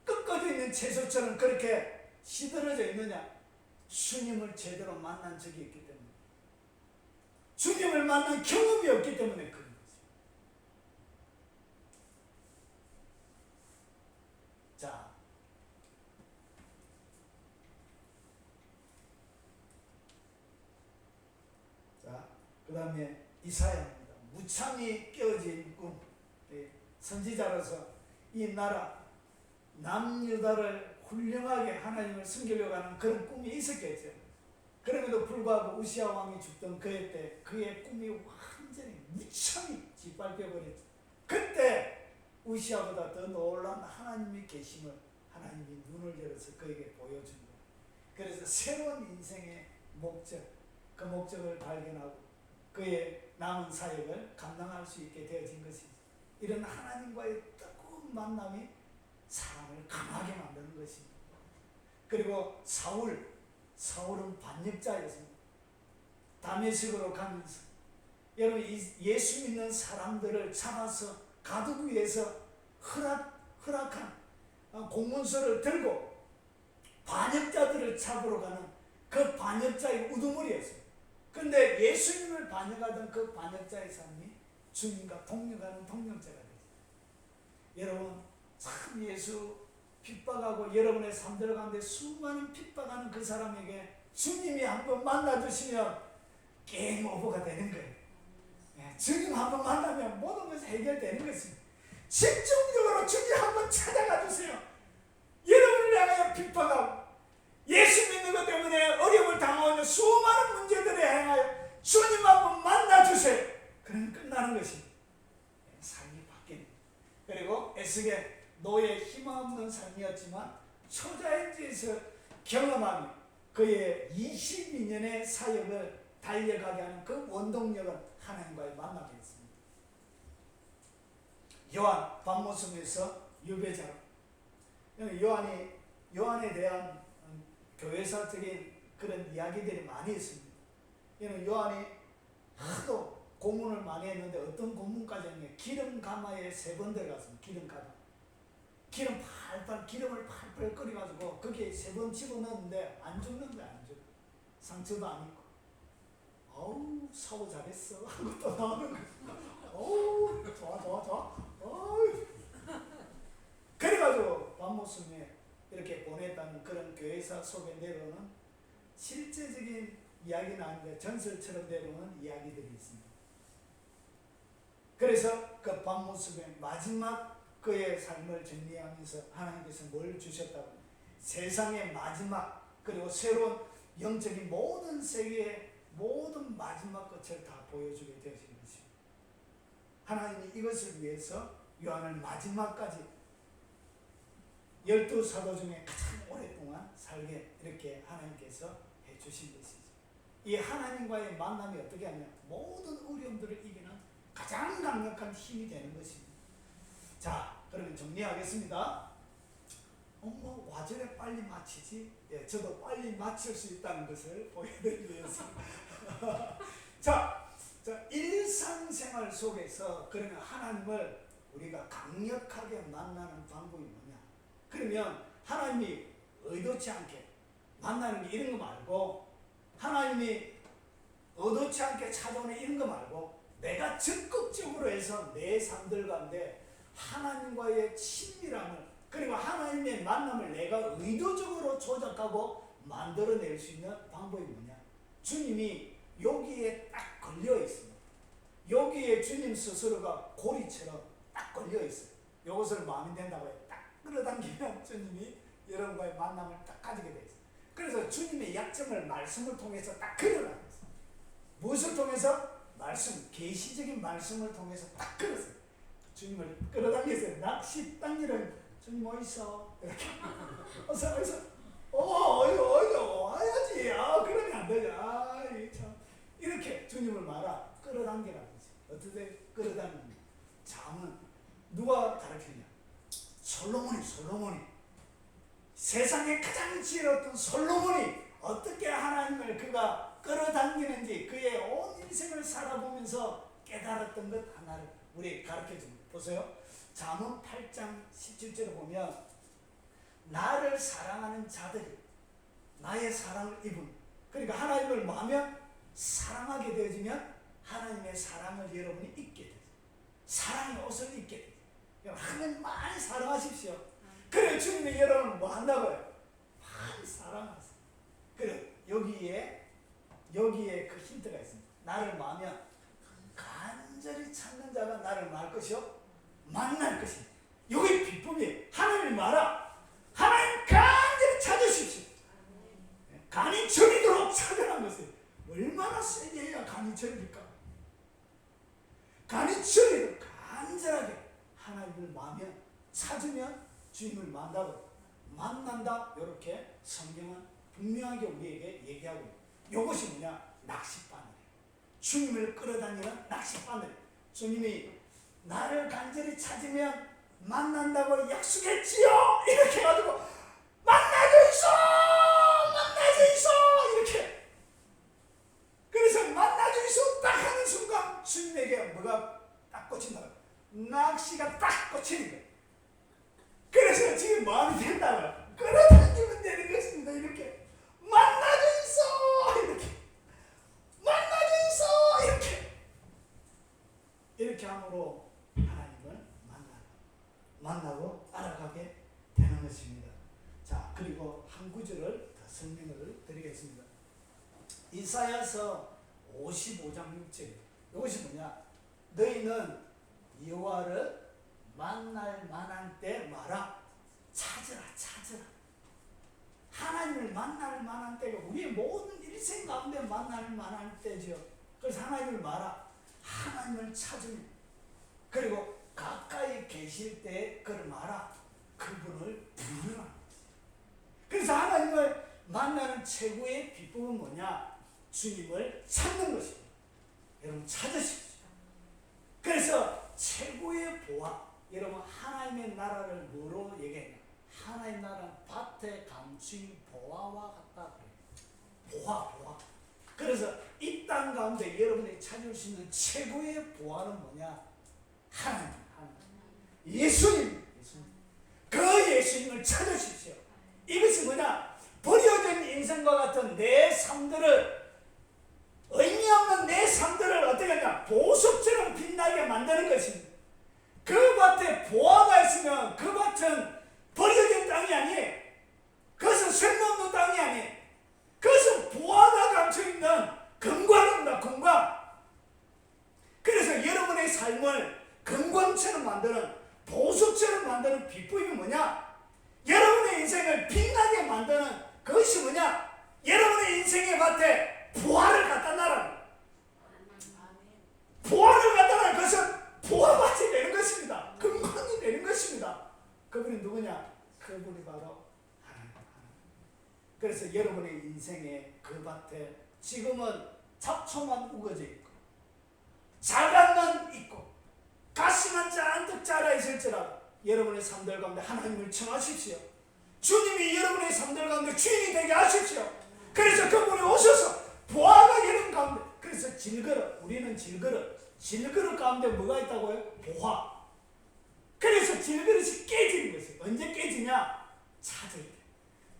꺾어져 있는 채소처럼 그렇게 시들어져 있느냐? 주님을 제대로 만난 적이 있기 때문에, 주님을 만난 경험이 없기 때문에 그런 거죠. 자, 그 다음에 이사야입니다. 무참히 깨어진 꿈. 선지자로서 이 나라 남유다를 훌륭하게 하나님을 섬기려고 하는 그런 꿈이 있었겠죠. 그럼에도 불구하고 우시아 왕이 죽던 그해 때 그의 꿈이 완전히 무참히 짓밟혀버렸죠. 그때 우시아보다 더 놀라운 하나님의 계심을 하나님이 눈을 열어서 그에게 보여준 거예요. 그래서 새로운 인생의 목적, 그 목적을 발견하고 그의 남은 사역을 감당할 수 있게 되어진 것이죠. 이런 하나님과의 뜨거운 만남이 사람을 강하게 만드는 것입니다. 그리고 사울은 반역자였습니다. 다메섹으로 가면서 여러분, 예수 믿는 사람들을 잡아서 가두기 위해서 허락한 공문서를 들고 반역자들을 잡으러 가는 그 반역자의 우두머리였어요. 그런데 예수님을 반역하던 그 반역자의 삶이 주님과 동력하는 동력자가 되죠. 여러분, 참 예수 핍박하고 여러분의 삶들 가운데 수많은 핍박하는 그 사람에게 주님이 한번 만나주시면 게임 오버가 되는 거예요. 주님 한번 만나면 모든 것이 해결되는 것입니다. 집중적으로 주님 한번 찾아가 주세요. 여러분을 향하여 핍박하고 예수 믿는 것 때문에 어려움을 당하는 수많은 문제들에 향하여 주님 한번 만나주세요. 그러면 끝나는 것입니다. 삶이 바뀝니다. 그리고 에스겔 노예 희망 없는 삶이었지만 초자연지에서 경험하며 그의 22년의 사역을 달려가게 하는 그 원동력은 하나님과의 만남이었습니다. 요한 반모섬에서 유배자로. 요한에 대한 교회사적인 그런 이야기들이 많이 있습니다. 요한이 하도 고문을 많이 했는데 어떤 고문까지 했냐, 기름 가마에 3번 들어갔습니다. 기름 가마. 기름을 팔팔 끓여가지고 거기에 3번 집어넣었는데 안 죽는 거야. 안 죽어. 상처도 안 입고. 어우, 사고 잘했어 하고 또 나오는 거야. 어우, 좋아. 어우. 그래가지고 반모섬에 이렇게 보냈다는 그런 교회사 속에 내려오는 실제적인 이야기는 아닌데 전설처럼 내려오는 이야기들이 있습니다. 그래서 그 반모섬의 마지막 그의 삶을 정리하면서 하나님께서 뭘 주셨다고? 세상의 마지막, 그리고 새로운 영적인 모든 세계의 모든 마지막 것을 다 보여주게 되어진 것입니다. 하나님이 이것을 위해서 요한을 마지막까지 12사도 중에 가장 오랫동안 살게 이렇게 하나님께서 해주신 것이죠. 이 하나님과의 만남이 어떻게 하냐, 모든 어려움들을 이기는 가장 강력한 힘이 되는 것입니다. 자, 그러면 정리하겠습니다. 와 저래 빨리 마치지? 예, 저도 빨리 마칠 수 있다는 것을 보여드리기 위해서. 자, 일상생활 속에서 그러면 하나님을 우리가 강력하게 만나는 방법이 뭐냐? 그러면 하나님이 의도치 않게 만나는 게 이런 거 말고, 하나님이 의도치 않게 찾아오는 이런 거 말고, 내가 적극적으로 해서 내 삶들 가운데 하나님과의 친밀함을, 그리고 하나님의 만남을 내가 의도적으로 조작하고 만들어낼 수 있는 방법이 뭐냐? 주님이 여기에 딱 걸려 있습니다. 여기에 주님 스스로가 고리처럼 딱 걸려 있어요. 이것을 마음에 든다고 해요. 딱 끌어당기면 주님이 여러분과의 만남을 딱 가지게 돼 있어요. 그래서 주님의 약점을 말씀을 통해서 딱 끌어당겼어요. 무엇을 통해서? 말씀, 계시적인 말씀을 통해서 딱 끌었어요. 주님을 끌어당겼어요. 낚시 당기는 주님 어디서? 이렇게 어서 와야지. 그러면 안 되지. 참 이렇게 주님을 말아 끌어당기라는 거지. 어떻게 끌어당깁니까? 잠은 누가 가르치냐? 솔로몬이 세상에 가장 지혜로웠던 솔로몬이 어떻게 하나님을 그가 끌어당기는지 그의 온 인생을 살아보면서 깨달았던 것 하나를 우리 가르쳐줍니다. 보세요. 잠언 8장 17절을 보면 나를 사랑하는 자들이 나의 사랑을 입은, 그러니까 하나님을 마음에 사랑하게 되어지면 하나님의 사랑을 여러분이 입게 되죠. 사랑의 옷을 입게 되죠. 하나님 많이 사랑하십시오. 그래 주님이 여러분을 뭐 한다고요? 많이 사랑하세요. 그래 여기에 그 힌트가 있습니다. 나를 마음에 간절히 찾는 자가 나를 말 것이요 만날 것이다. 여기 비법이에요. 하나님을 말아. 하나님 간절히 찾으십시오. 간이 저리도록 찾으라는 것이에요. 얼마나 세게 해야 간이 저립니까? 간이 저리도록 간절하게 하나님을 마음에 찾으면 주님을 만난다. 이렇게 성경은 분명하게 우리에게 얘기하고 있습니다. 이것이 뭐냐? 낚싯바늘이에요. 주님을 끌어다니는 낚싯바늘. 주님이 나를 간절히 찾으면 만난다고 약속했지요. 이렇게 해가지고 만나줘 있어 이렇게. 그래서 만나줘 있어 딱 하는 순간 주님에게 뭐가 딱 꽂힌다? 낚시가 딱 꽂히는 거예요. 그래서 지금 마음이 된다고요. 끌어당기면 되는 것입니다. 이렇게 만나줘 있어 이렇게 함으로 하나님을 만나고 알아가게 되는 것입니다. 자, 그리고 한 구절을 더 설명을 드리겠습니다. 이사야서 55장 6절. 이것이 뭐냐? 너희는 여호와를 만날 만한 때 말아. 찾으라. 하나님을 만날 만한 때가 우리의 모든 일생 가운데 만날 만한 때죠. 그래서 하나님을 말아. 하나님을 찾으면, 그리고 가까이 계실 때 그를 말아. 그분을 부르라. 그래서 하나님을 만나는 최고의 비법은 뭐냐? 주님을 찾는 것입니다. 여러분 찾으십시오. 그래서 최고의 보화, 감추인 보화와 같다. 보화. 그래서 이 땅 가운데 여러분이 찾을 수 있는 최고의 보화는 뭐냐? 하나님. 예수님. 그 예수님을 찾으십시오. 이것이 뭐냐? 버려진 인생과 같은 내 삶들을, 의미 없는 내 삶들을 어떻게 하냐? 보석처럼 빛나게 만드는 것입니다. 그 밭에 보화가 있으면 그 밭은 버려진 땅이 아니에요. 그것은 쓸모없는 땅이 아니에요. 그것은 보화가 감춰있는 금광입니다. 금광. 그래서 여러분의 삶을 금광처럼 만드는, 보석처럼 만드는 비법이 뭐냐? 여러분의 인생을 빛나게 만드는 그것이 뭐냐? 여러분의 인생의 밭에 보화를 갖다 놔라. 보화를 갖다 놔라. 그것은 보화밭이 되는 것입니다. 금광이 되는 것입니다. 그분이 누구냐? 그분이 바로 하나님. 그래서 여러분의 인생의 그 밭에 지금은 잡초만 우거져 있고 자갈만 있고 가시만 잔뜩 자라 있을지라도 여러분의 삶들 가운데 하나님을 청하십시오. 주님이 여러분의 삶들 가운데 주인이 되게 하십시오. 그래서 그분이 오셔서 보화가 여러분 가운데, 그래서 질그릇, 우리는 질그릇 가운데 뭐가 있다고요? 보화. 그래서 질그릇이 깨지는 것이에요. 언제 깨지냐? 찾을 때.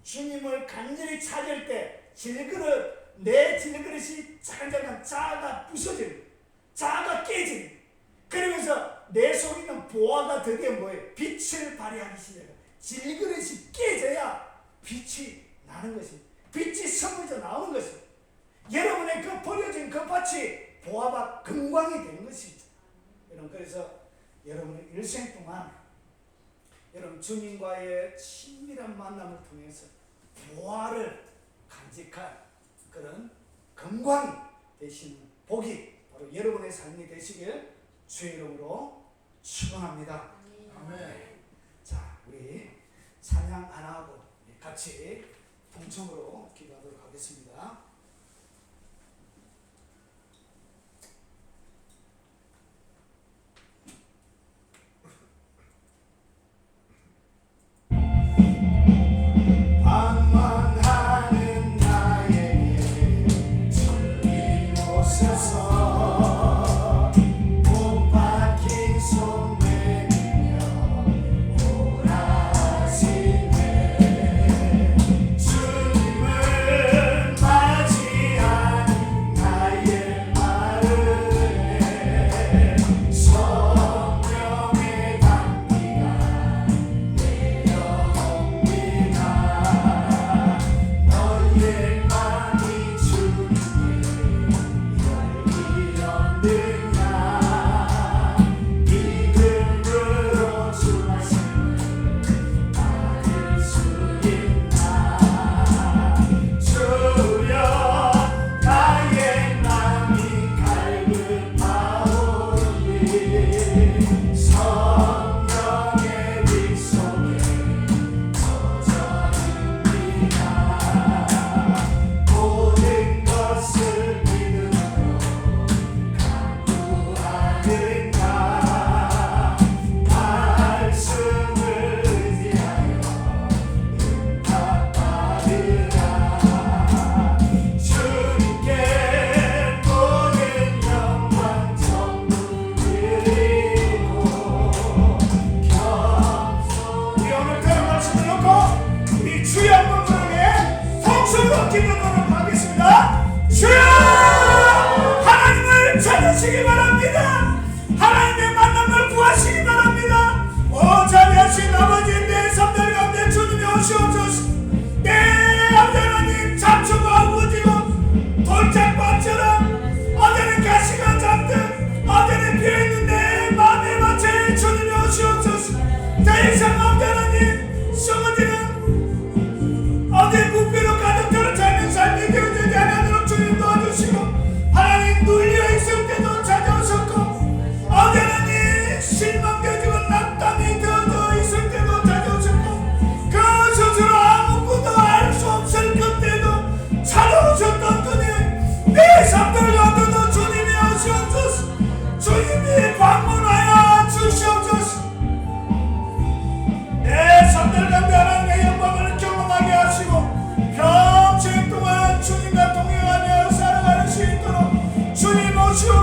주님을 간절히 찾을 때 질그릇, 내 질그릇이 잠깐 자아가 부서지는, 자아가 깨지는. 그러면서 내 속에 있는 보화가 드디어 뭐예요? 빛을 발휘하기 시작해요. 질그릇이 깨져야 빛이 나는 것입니다. 빛이 스며져 나오는 것입니다. 여러분의 그 버려진 그 밭이 보화밭, 금광이 되는 것입니다. 여러분, 그래서 여러분의 일생 동안 여러분 주님과의 친밀한 만남을 통해서 보화를 간직할 그런 금광이 되시는 복이 바로 여러분의 삶이 되시길 주의 이름으로 축원합니다. 아멘. 자, 우리 찬양 안 하고 같이 동청으로 기도하도록 하겠습니다. 방황하는 나에게 주님 오셔서 주님을 맞아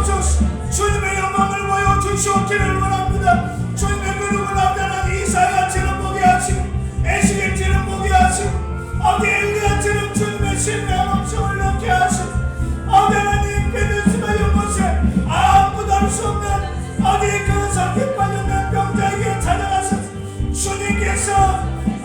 주시옵소서. 주님의 영광을 보여주시옵기를 원합니다. 주님의 그룹을 나타난 이사야처럼 보게 하시고 에스겔처럼 보게 하시고 아버지 엘리야처럼 주님의 신비한 음성을 넣게 하시고 아버지 하나님 베드스다 연못에 아무도 알 수 없는 아버지 그 상태 빠졌는 병자에게 찾아가서 주님께서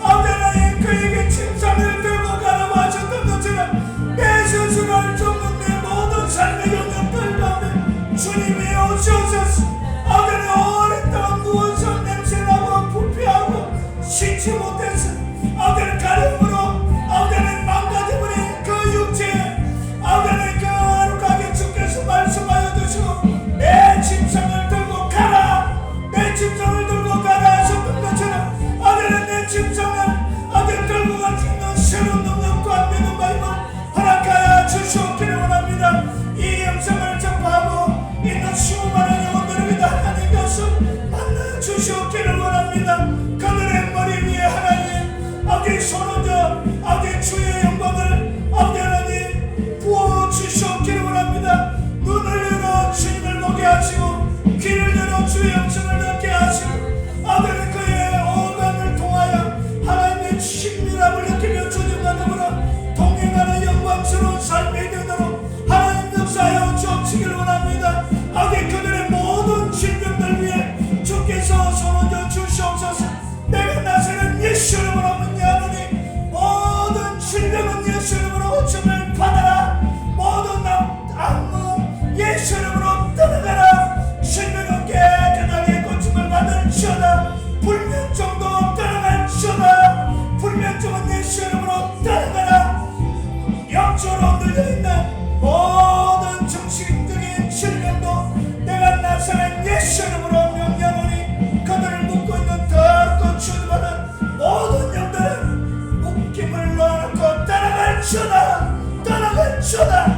아버지 하나님 그에게 침상을 들고 가라고 하셨던 것처럼 내 스스로를 쫓는 내 모든 삶의 영역들 가운데 주님이 오셔서 아버지 오랫동안 누워서 냄새나고 부패하고 씻지 못해서 아버지 가려움으로 아버지 망가져버린 그 육체 아버지 그 하루가게 주께서 말씀하여 주시고 내 침상을 들고 가라 내 침상을 들고 가라 하셨던 것처럼 아버지 내 침상을 아버지 들고 갈 수 있는 새로운 능력과 믿음과 힘을 허락하여 주시옵기를 원합니다. 이 영상을 접하고 있는 수많은 영혼들에게 하나님 것을 만나 주시옵기를 원합니다. 그들의 머리 위에 하나님 아버지 손으로 아버지 주의 영광을 아버지 하나님 부어 주시옵기를 원합니다. 눈을 열어 주님을 보게 하시고 귀를 열어 주의 영성을 듣게 하시고 아버지 그의 오감을 통하여 하나님의 친밀함을 느끼며 주님과 더불어 동행하는 영광스러운 삶이 되도록 하나님 역사하여 주옵시기를 원합니다. 아버지 그들의 모든 질병들 위해 주께서 손을 주시옵소서. 내가 나서는 예수 이름으로 문의하노니 모든 질병은 예수 이름으로 고침을 받아라. 모든 악몽 예수 이름으로 떠나가라. 실명은 깨끗하게 고침을 받을지어다. 불면증도 떠나갈지어다. 불면증은 예수 이름으로 떠나가라. 영적으로 눌려있는 모든 정신적인 질병도 내가 나서는 예수 이름으로 명령하니 그들을 묶고 있는 더럽고 주님받은 모든 영들은 묶임을 놓아놓고 떠나갈지어다. 떠나갈지어다.